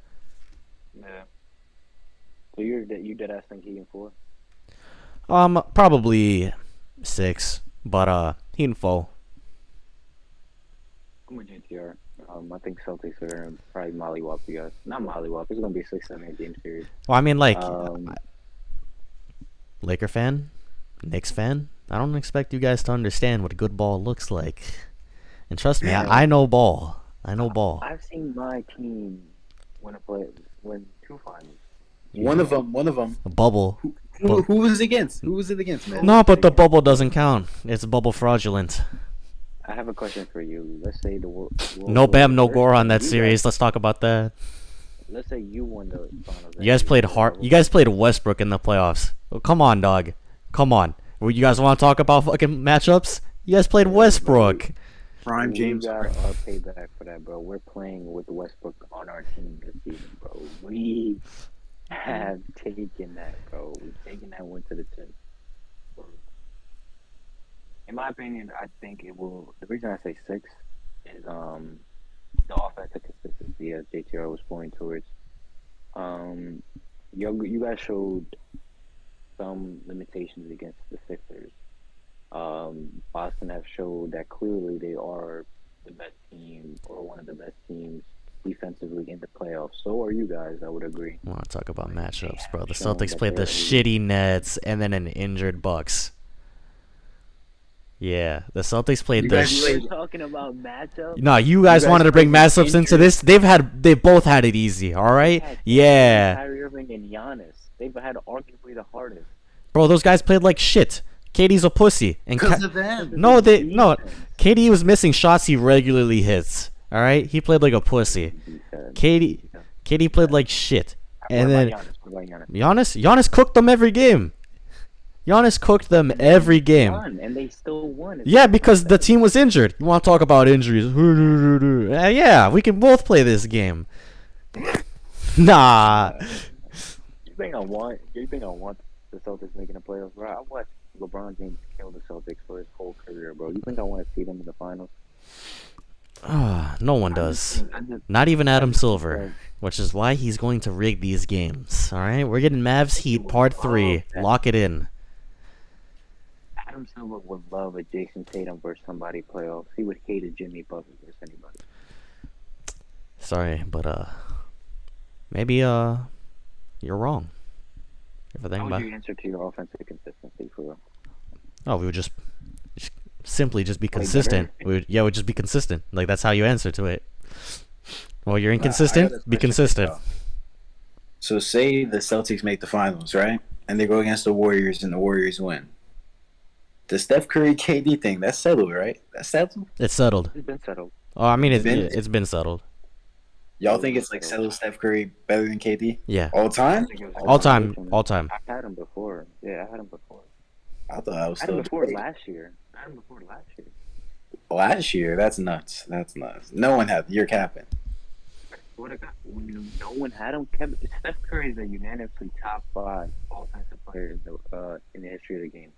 Yeah. So you dead ass think he in 4? Probably 6, but he in 4. I'm with JTR. I think Celtics are gonna probably mollywop you guys. Not mollywop. It's gonna be a 6-7 game series. Well, I mean, like, Laker fan, Knicks fan. I don't expect you guys to understand what good ball looks like. And trust me, I know ball. I know ball. I've seen my team win 2 finals. One of them. A bubble. Who was it against? Who was it against, man? No, but the bubble doesn't count. It's bubble fraudulent. I have a question for you. Let's say no Bam, no Gore on that series. Let's talk about that. Let's say you won the finals. You guys played hard. You guys played Westbrook in the playoffs. Oh, come on, dog. Come on. You guys want to talk about fucking matchups? You guys played Westbrook. Prime James. We got our payback for that, bro. We're playing with Westbrook on our team this season, bro. We have taken that, bro. We've taken that one to the chin. In my opinion, I think it will. The reason I say 6 is the offensive consistency, as JTR was pointing towards. You guys showed some limitations against the Sixers. Boston have showed that clearly they are the best team or one of the best teams defensively in the playoffs. So are you guys, I would agree. I want to talk about matchups, bro. The Celtics played the shitty Nets and then an injured Bucks. Yeah, the Celtics played the shit. Talking about matchups? No, you guys wanted to bring matchups into this. They both had it easy, all right? Yeah. Kyrie Irving and Giannis. They've had arguably the hardest. Bro, those guys played like shit. KD's a pussy. Because of them. No, KD was missing shots he regularly hits. All right, he played like a pussy. KD played like shit. And then Giannis cooked them every game. Giannis cooked them every game. And they still won. Yeah, because the team was injured. You want to talk about injuries? Yeah, we can both play this game. Nah. You think I want the Celtics making the playoffs, bro? I watched LeBron James kill the Celtics for his whole career, bro. You think I want to see them in the finals? No one does. Not even Adam Silver, which is why he's going to rig these games. All right, we're getting Mavs Heat Part 3. Lock it in. Adam Silver would love a Jason Tatum versus somebody playoffs. He would hate a Jimmy Butler versus anybody. Sorry, but maybe you're wrong. How would you answer to your offensive consistency for real? Oh, we would just simply be consistent. We'd just be consistent. Like that's how you answer to it. Well, you're inconsistent. Be consistent. So say the Celtics make the finals, right? And they go against the Warriors, and the Warriors win. The Steph Curry KD thing, that's settled, right? That's settled? It's settled. It's been settled. Oh, I mean, it's been settled. Y'all think it's like settled Steph Curry better than KD? Yeah. All time? All time. I had him before. Yeah, I had him before. I thought I was still. I had him before last year. Last year? That's nuts. No one had. You're capping. No one had him. Steph Curry is a unanimously top 5 offensive player in the history of the game.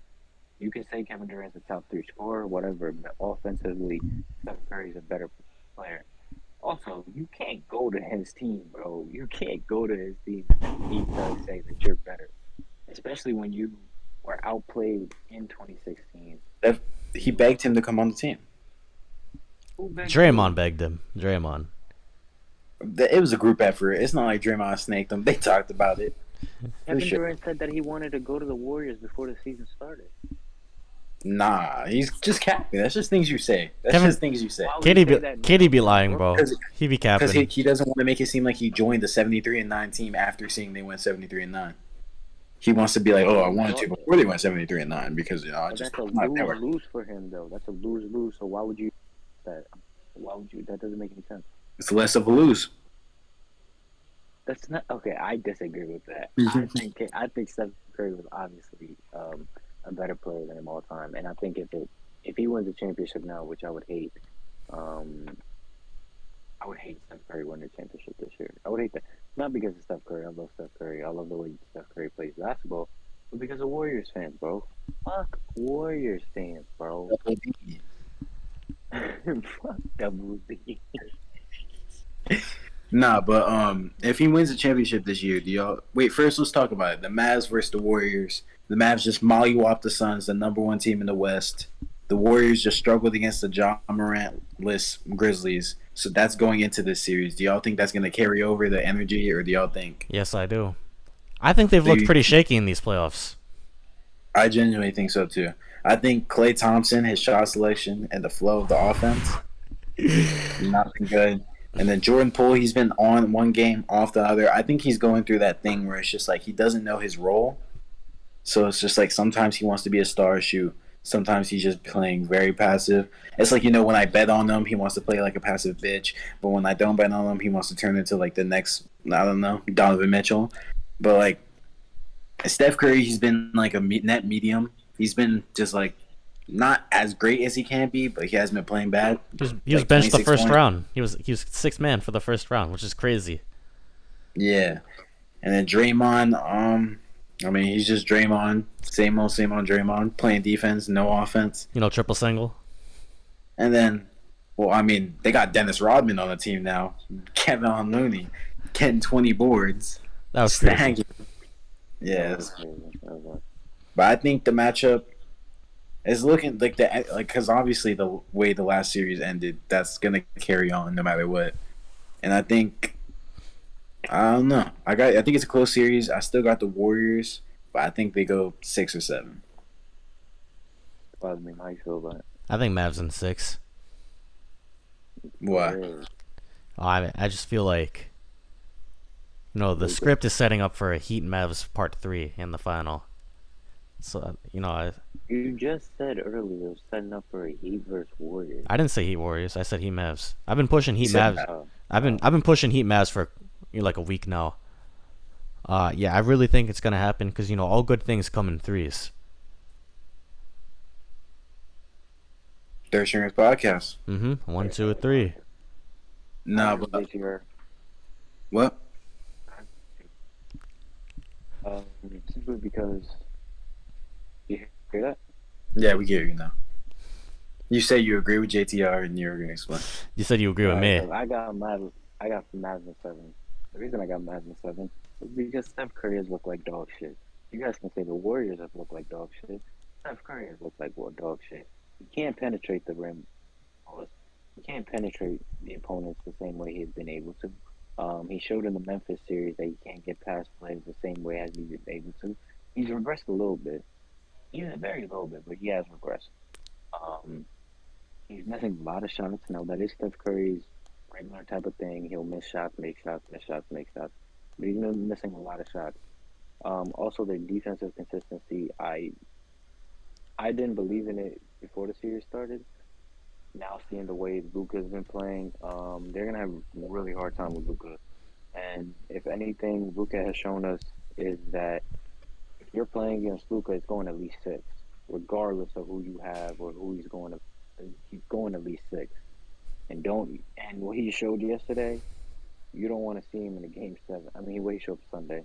You can say Kevin Durant's a top 3 scorer, whatever, but offensively, Steph Curry's a better player. Also, you can't go to his team, bro. You can't go to his team and he does say that you're better. Especially when you were outplayed in 2016. He begged him to come on the team. Draymond begged him. Draymond. It was a group effort. It's not like Draymond snaked them. They talked about it. Kevin Durant said that he wanted to go to the Warriors before the season started. Nah, he's just capping. That's just things you say. KD be lying, bro. He be capping. Because he doesn't want to make it seem like he joined the 73-9 team after seeing they went 73-9. He wants to be like, oh, I wanted to before they went 73-9 because that's a lose for him though. That's a lose. So why would you that? That doesn't make any sense. It's less of a lose. That's not okay. I disagree with that. I think Steph Curry was obviously a better player than him all time, and I think if he wins a championship now, which um, I would hate Steph Curry winning the championship this year. I would hate that not because of Steph Curry. I love Steph Curry. I love the way Steph Curry plays basketball, but because of Warriors fans, bro. Fuck Warriors fans, bro. Fuck Double D. Nah, but if he wins the championship this year, do y'all wait? First, let's talk about it. The Mavs versus the Warriors. The Mavs just mollywhopped the Suns, the number one team in the West. The Warriors just struggled against the John Morant-less Grizzlies. So that's going into this series. Do y'all think that's going to carry over the energy, or do y'all think? Yes, I do. I think they've looked pretty shaky in these playoffs. I genuinely think so too. I think Klay Thompson, his shot selection, and the flow of the offense, not been good. And then Jordan Poole, he's been on one game, off the other. I think he's going through that thing where it's just like he doesn't know his role. So it's just like sometimes he wants to be a star shoot. Sometimes he's just playing very passive. It's like, when I bet on him, he wants to play like a passive bitch. But when I don't bet on him, he wants to turn into like the next, I don't know, Donovan Mitchell. But like Steph Curry, he's been like a net medium. He's been just like not as great as he can be, but he hasn't been playing bad. He was benched the first round. He was sixth man for the first round, which is crazy. Yeah, and then Draymond. I mean, he's just Draymond. Same old Draymond. Playing defense, no offense. Triple single. And then, well, I mean, they got Dennis Rodman on the team now. Kevin Looney getting 20 boards. That was crazy. Yeah, but I think the matchup is looking like because obviously the way the last series ended, that's gonna carry on no matter what. And I think I don't know. I think it's a close series. I still got the Warriors, but I think they go 6 or 7. How you feel about it? I think Mavs in 6. Why? I just feel like the script is setting up for a Heat Mavs Part 3 in the final. So you just said earlier setting up for a Heat versus Warriors. I didn't say Heat Warriors. I said Heat Mavs. I've been pushing Heat Mavs. I've been pushing Heat Mavs for like a week now. Yeah, I really think it's gonna happen because all good things come in threes. Third Stringers Podcast. 1, 2, 3. No, but what? Simply because you hear that? Yeah, we hear you now. You say you agree with JTR, and you're gonna explain. You said you agree with me. I got Mavs in 7. The reason I got Mavs in 7 is because Steph Curry has looked like dog shit. You guys can say the Warriors have looked like dog shit. Steph Curry has looked like dog shit. He can't penetrate the rim. He can't penetrate the opponents the same way he's been able to. He showed in the Memphis series that he can't get past players the same way as he's been able to. He's regressed a little bit. Yeah, very little bit, but he has regressed. He's missing a lot of shots. Now, that is Steph Curry's regular type of thing. He'll miss shots, make shots, miss shots, make shots. But he's been missing a lot of shots. Also, their defensive consistency, I didn't believe in it before the series started. Now, seeing the way Luka's been playing, they're going to have a really hard time with Luka. And if anything, Luka has shown us is that if you're playing against Luka, it's going at least 6, regardless of who you have or who he's going to. He's going at least 6. And what he showed yesterday, you don't want to see him in a game 7. I mean, what he showed Sunday,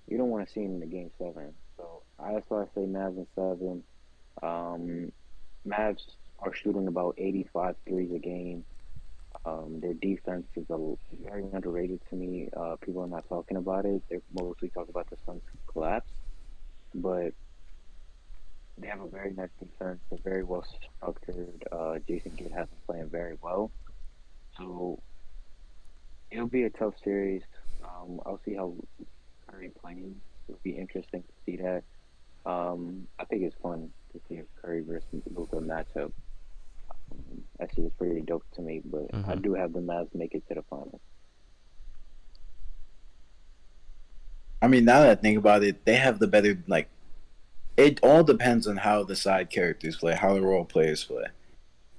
you don't want to see him in a game 7. So that's why I say Mavs in 7. Mavs are shooting about 85 threes a game. Their defense is very underrated to me. People are not talking about it. They're mostly talking about the Suns' collapse. But they have a very nice defense. They're very well structured. Jason Kidd has been playing very well. So it'll be a tough series. I'll see how Curry plays. It'll be interesting to see that. I think it's fun to see a Curry versus Luka matchup. That shit is pretty dope to me, but I do have the Mavs make it to the finals. I mean, now that I think about it, they have the better, it all depends on how the side characters play, how the role players play.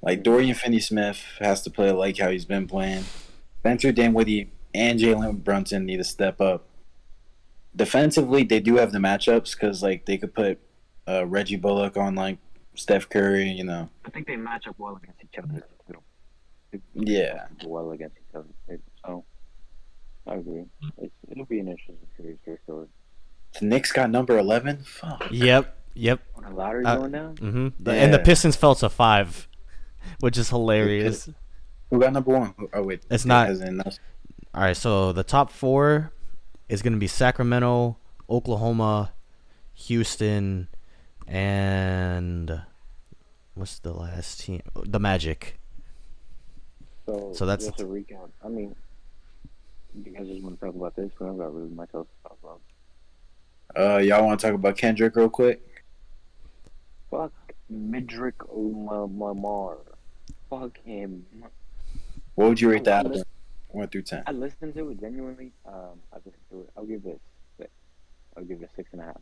Like, Dorian Finney-Smith has to play like how he's been playing. Spencer Dinwiddie and Jalen Brunson need to step up. Defensively, they do have the matchups because like they could put Reggie Bullock on like Steph Curry. You know. I think they match up well against each other too. Yeah. Well against each other. So I agree. It'll be an interesting series for sure. The Knicks got number 11. Fuck. Yep. On the lottery going down. Mm-hmm. And the Pistons fell to 5, which is hilarious. Who got number 1? Oh wait, it's not. All right, so the top 4 is going to be Sacramento, Oklahoma, Houston, and what's the last team? The Magic. So that's just a recount. I mean, you guys just want to talk about this? I don't got really much else to talk about. Y'all want to talk about Kendrick real quick? Fuck Midrick Lamar. Fuck him. What would you rate that? 1 through 10. I listened to it genuinely. I listened to it. I'll give it 6. I'll give it 6.5.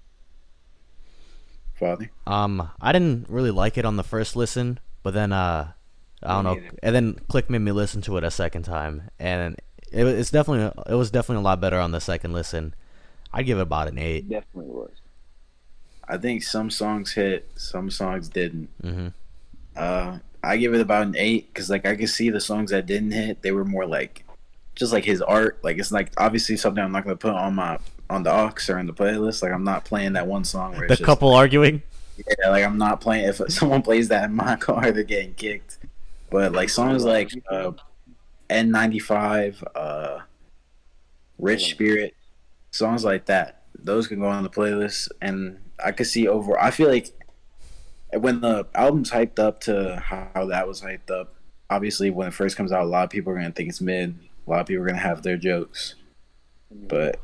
Father. I didn't really like it on the first listen, but then I don't know, and then Click made me listen to it a second time, and it was definitely a lot better on the second listen. I'd give it about an 8. It definitely was. I think some songs hit, some songs didn't. Mm-hmm. I give it about an 8 because like I could see the songs that didn't hit. They were more like just like his art. Like it's like obviously something I'm not gonna put on the aux or in the playlist. Like I'm not playing that one song where it's the couple arguing. Yeah, like I'm not playing. If someone plays that in my car, they're getting kicked. But like songs like N95, Rich Spirit, songs like that, those can go on the playlist. And I could see over. I feel like when the album's hyped up to how that was hyped up, obviously when it first comes out, a lot of people are gonna think it's mid. A lot of people are gonna have their jokes. But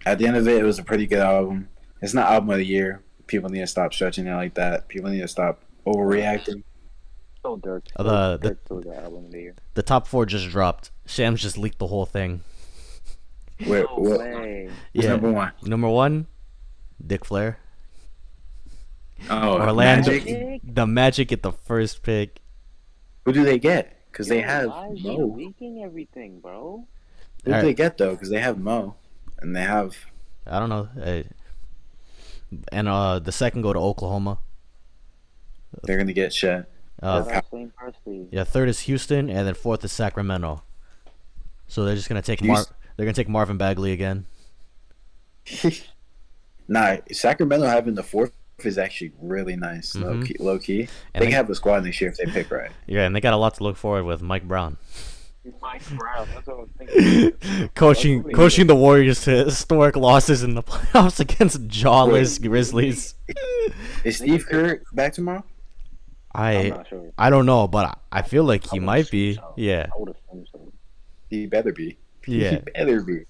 at the end of it, it was a pretty good album. It's not album of the year. People need to stop stretching it like that. People need to stop overreacting. So Dirk. The album of the year. The top 4 just dropped. Shams just leaked the whole thing. Wait, no way. Yeah. Number 1. Number 1, Dick Flair. Oh, Orlando. Magic? The Magic get the first pick. Who do they get? Because they have Mo. Leaking everything, bro. Who do they get though? Because they have Mo, and they have. I don't know. And the second go to Oklahoma. They're gonna get Chet. Yeah, third is Houston, and then fourth is Sacramento. So they're just gonna take they're gonna take Marvin Bagley again. Nah, Sacramento having the 4th is actually really nice. Mm-hmm. Low key. And they can have a squad next year if they pick right. Yeah, and they got a lot to look forward with Mike Brown. Mike Brown, that's what I was thinking. coaching the Warriors to historic losses in the playoffs against jawless Grizzlies. Is Steve Kerr back tomorrow? I'm not sure. I don't know, but I feel like he might be. So. Yeah. I would assume so. He better be. Yeah. He better be.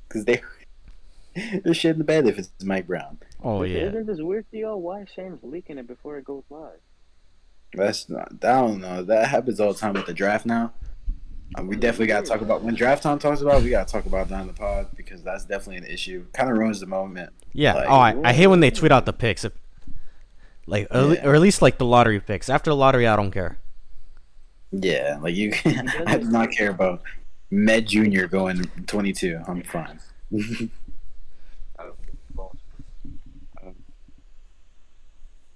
Because they're shit in the bed if it's Mike Brown. Oh, yeah. Isn't this weird to y'all? Why is Shams leaking it before it goes live? That's not. I don't know. That happens all the time with the draft now. We definitely got to talk about when draft time talks about. We got to talk about that in the pod because that's definitely an issue. Kind of ruins the moment. Yeah. Like, I hate when they tweet out the picks. Or at least like the lottery picks. After the lottery, I don't care. Yeah, like you. I do not care about Med Junior going 22. I'm fine. Do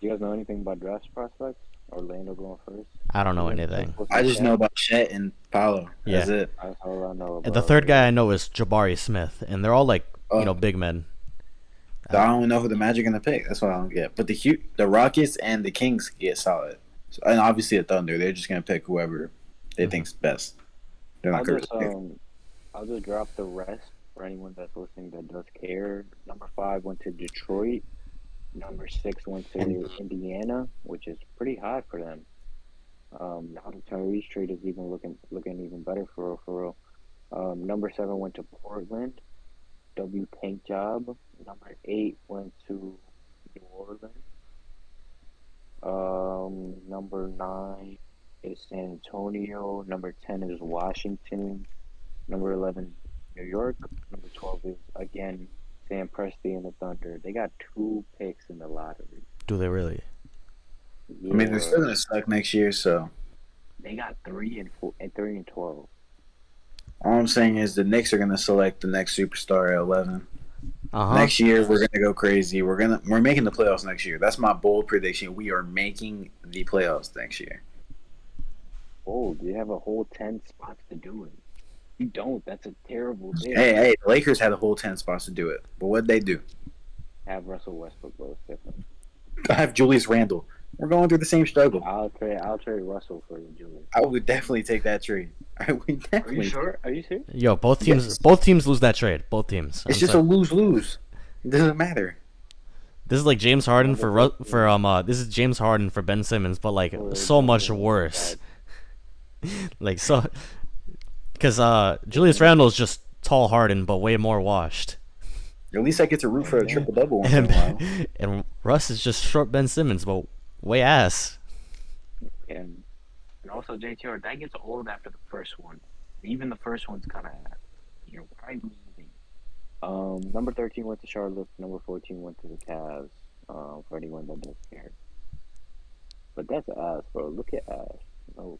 you guys know anything about draft prospects? Orlando going first? I don't know anything. I just know about Chet and Paolo. That's it. That's all I know. And the third guy I know is Jabari Smith, and they're all like big men. I don't know who the Magic gonna pick. That's what I don't get. But the Rockets and the Kings get solid, and obviously the Thunder. They're just gonna pick whoever they think's best. They're not I'll just drop the rest for anyone that's listening that does care. Number 5 went to Detroit. Number 6 went to Indiana, which is pretty high for them. Now the Tyrese trade is even looking even better for real. Number 7 went to Portland. W Tank job. Number 8 went to New Orleans. Number 9 is San Antonio. Number 10 is Washington. Number 11, New York. Number 12 is again Sam Presti and the Thunder. They got 2 picks in the lottery. Do they really? Yeah. I mean, they're still gonna suck next year, so they got 3 and 4 and 3 and 12. All I'm saying is the Knicks are gonna select the next superstar at 11. Uh-huh. Next year we're gonna go crazy. We're making the playoffs next year. That's my bold prediction. We are making the playoffs next year. Oh, you have a whole 10 spots to do it. You don't. That's a terrible thing. Hey, the Lakers had a whole 10 spots to do it, but what'd they do? Have Russell Westbrook, bro. It's different. I have Julius Randle. We're going through the same struggle. I'll trade Russell for Julius. I would definitely take that trade. I would definitely. Are you sure? Are you serious? Yo, both teams lose that trade. Both teams. It's just a lose-lose. It doesn't matter. This is like James Harden this is James Harden for Ben Simmons, but like so much worse. Like so, because Julius Randle is just tall Harden, but way more washed. At least I get to root for a triple-double once in a while. And Russ is just short Ben Simmons, but way ass. And also JTR, that gets old after the first one. Even the first one's kind of, you're right losing. Number 13 went to Charlotte. Number 14 went to the Cavs. For anyone that doesn't care. But that's ass, bro. Look at ass. Okay.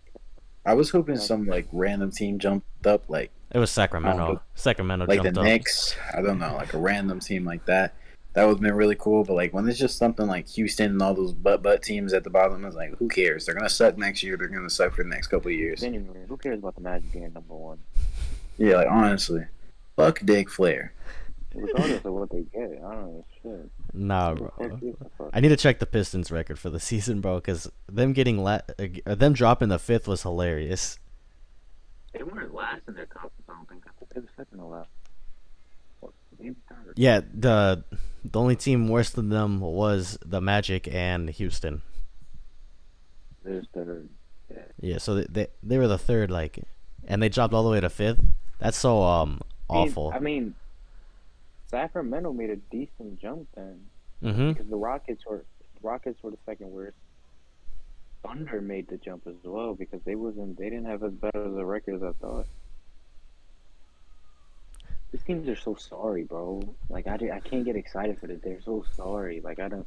I was hoping some like random team jumped up, like it was Sacramento. Sacramento like jumped the up. Knicks. I don't know, like a random team like that. That would have been really cool. But like when it's just something like Houston and all those butt teams at the bottom, it's like who cares? They're gonna suck next year. They're gonna suck for the next couple of years. Anyway, who cares about the Magic being number one? Yeah, like honestly, fuck Dick Flair. Regardless of what they get, I don't know shit. Nah, bro. I need to check the Pistons record for the season, bro, because them them dropping the 5th was hilarious. They weren't last in their conference, I don't think. I think they were second to last. Maybe third. Yeah, the only team worse than them was the Magic and Houston. There's third. Yeah, so they were the third, like, and they dropped all the way to 5th. That's so awful. I mean, Sacramento made a decent jump then. Mm-hmm. Because the Rockets were the second worst. Thunder made the jump as well because they didn't have as bad as a record as I thought. These teams are so sorry, bro. Like I can't get excited for this. They're so sorry. Like I don't.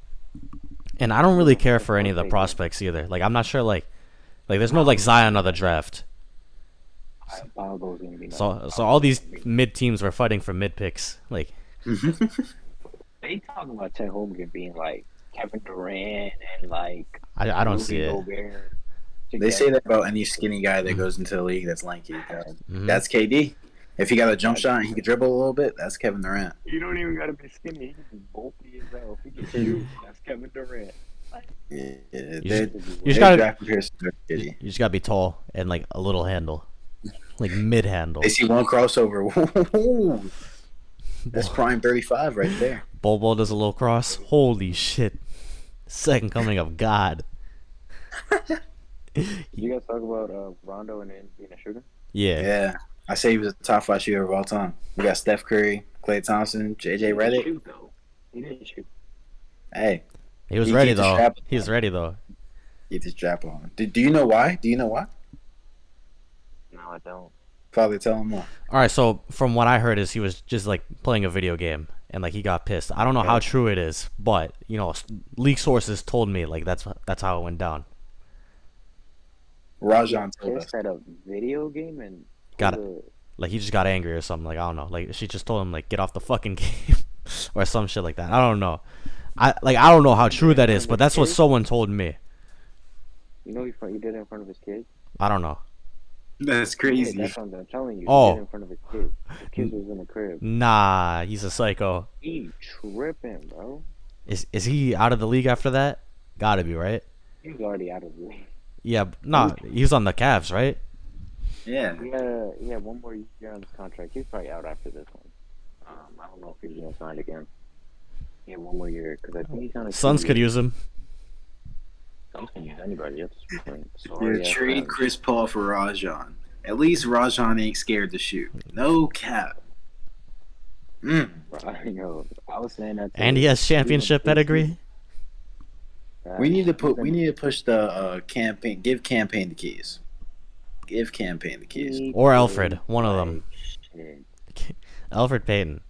And I don't really care for any of the prospects either. Like I'm not sure like there's no like Zion on the draft. So all these mid teams were fighting for mid picks. Like they talk about Chet Holmgren being like Kevin Durant and like I don't see it. They say that about any skinny guy that goes into the league that's lanky. That's KD. If he got a jump shot and he could dribble a little bit, that's Kevin Durant. You don't even gotta be skinny. He can be bulky as hell. If he can shoot, that's Kevin Durant. You just gotta be tall and like a little handle, like mid handle. They see one crossover. That's prime 35 right there. Bobo does a little cross. Holy shit! Second coming of God. You guys talk about Rondo and him being a shooter? Yeah. I say he was a top 5 shooter of all time. We got Steph Curry, Klay Thompson, JJ Redick. He didn't shoot. Hey. He was ready though. He was ready though. Get the strap on. Do you know why? No, I don't. Probably tell him more. All right, so from what I heard is he was just like playing a video game and like he got pissed. I don't know how true it is, but you know, leak sources told me like that's how it went down. Rajon told us. At a video game and like he just got angry or something. Like I don't know. Like she just told him like get off the fucking game or some shit like that. I don't know. I don't know how true that is, but that's what someone told me. You know he did it in front of his kids? I don't know. That's crazy. Yeah, that's what I'm telling you. Oh. He did it in front of his kids. The kids was in the crib. Nah, he's a psycho. He tripping, bro. Is he out of the league after that? Gotta be, right? He was already out of the league. Yeah, nah, he was on the Cavs, right? Yeah. He had one more year on his contract. He's probably out after this one. I don't know if he's gonna sign again. He had one more year because I think he's on a Suns could use him. Suns can use anybody. Trade Chris Paul for Rajon. At least Rajon ain't scared to shoot. No cap. I was saying that. And he has championship pedigree. We need to push the campaign. Give campaign the keys. Give campaign the keys. Or Alfred, one of them. Alfred Payton.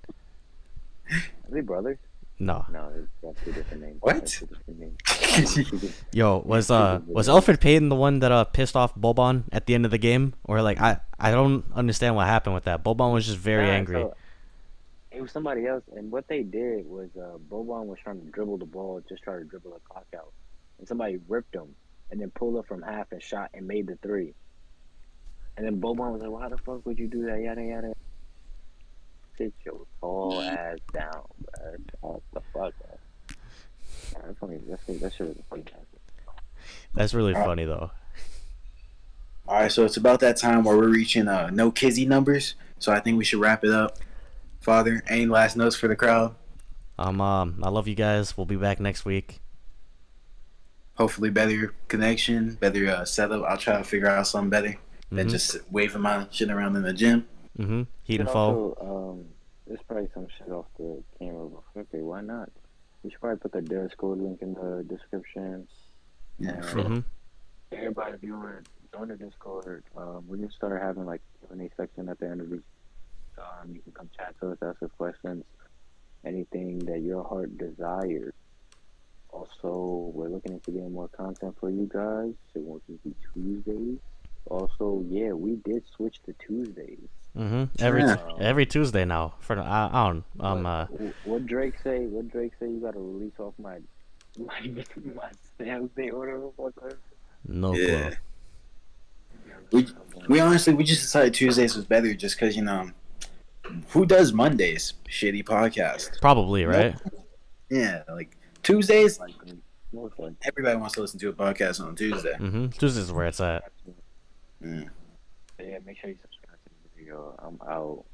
Are they brothers? No. No, that's two different names. What? That's two different names. Yo, was Alfred Payton the one that pissed off Boban at the end of the game? Or like I don't understand what happened with that. Boban was just very angry. So it was somebody else, and what they did was Boban was trying to dribble the ball, just try to dribble the clock out, and somebody ripped him, and then pulled up from half and shot and made the three. And then Boban was like, "Why the fuck would you do that? Yada yada." Sit your tall ass down, bro. What the fuck, bro? Yeah, that's funny. That shit was funny. That's really funny though. All right, so it's about that time where we're reaching no Kizzy numbers. So I think we should wrap it up. Father, any last notes for the crowd? I love you guys. We'll be back next week. Hopefully better connection, better setup. I'll try to figure out something better than just waving my shit around in the gym. Heat and foam. Also, there's probably some shit off the camera, but okay, why not? We should probably put the Discord link in the description. Yeah. Everybody, if you want to join the Discord, we're gonna start having like Q&A section at the end of each. You can come chat to us, ask us questions, anything that your heart desires. Also, we're looking into getting more content for you guys. It won't just be Tuesdays. Also, yeah, we did switch to Tuesdays. Every Tuesday now. For I don't. What Drake say? What Drake say? You gotta release off my sales day order. No clue. We honestly we just decided Tuesdays was better just because who does Mondays? Shitty podcast. Probably right. Yeah, like Tuesdays. Everybody wants to listen to a podcast on Tuesday. Tuesdays is where it's at. Yeah, make sure you subscribe to the video. I'm out.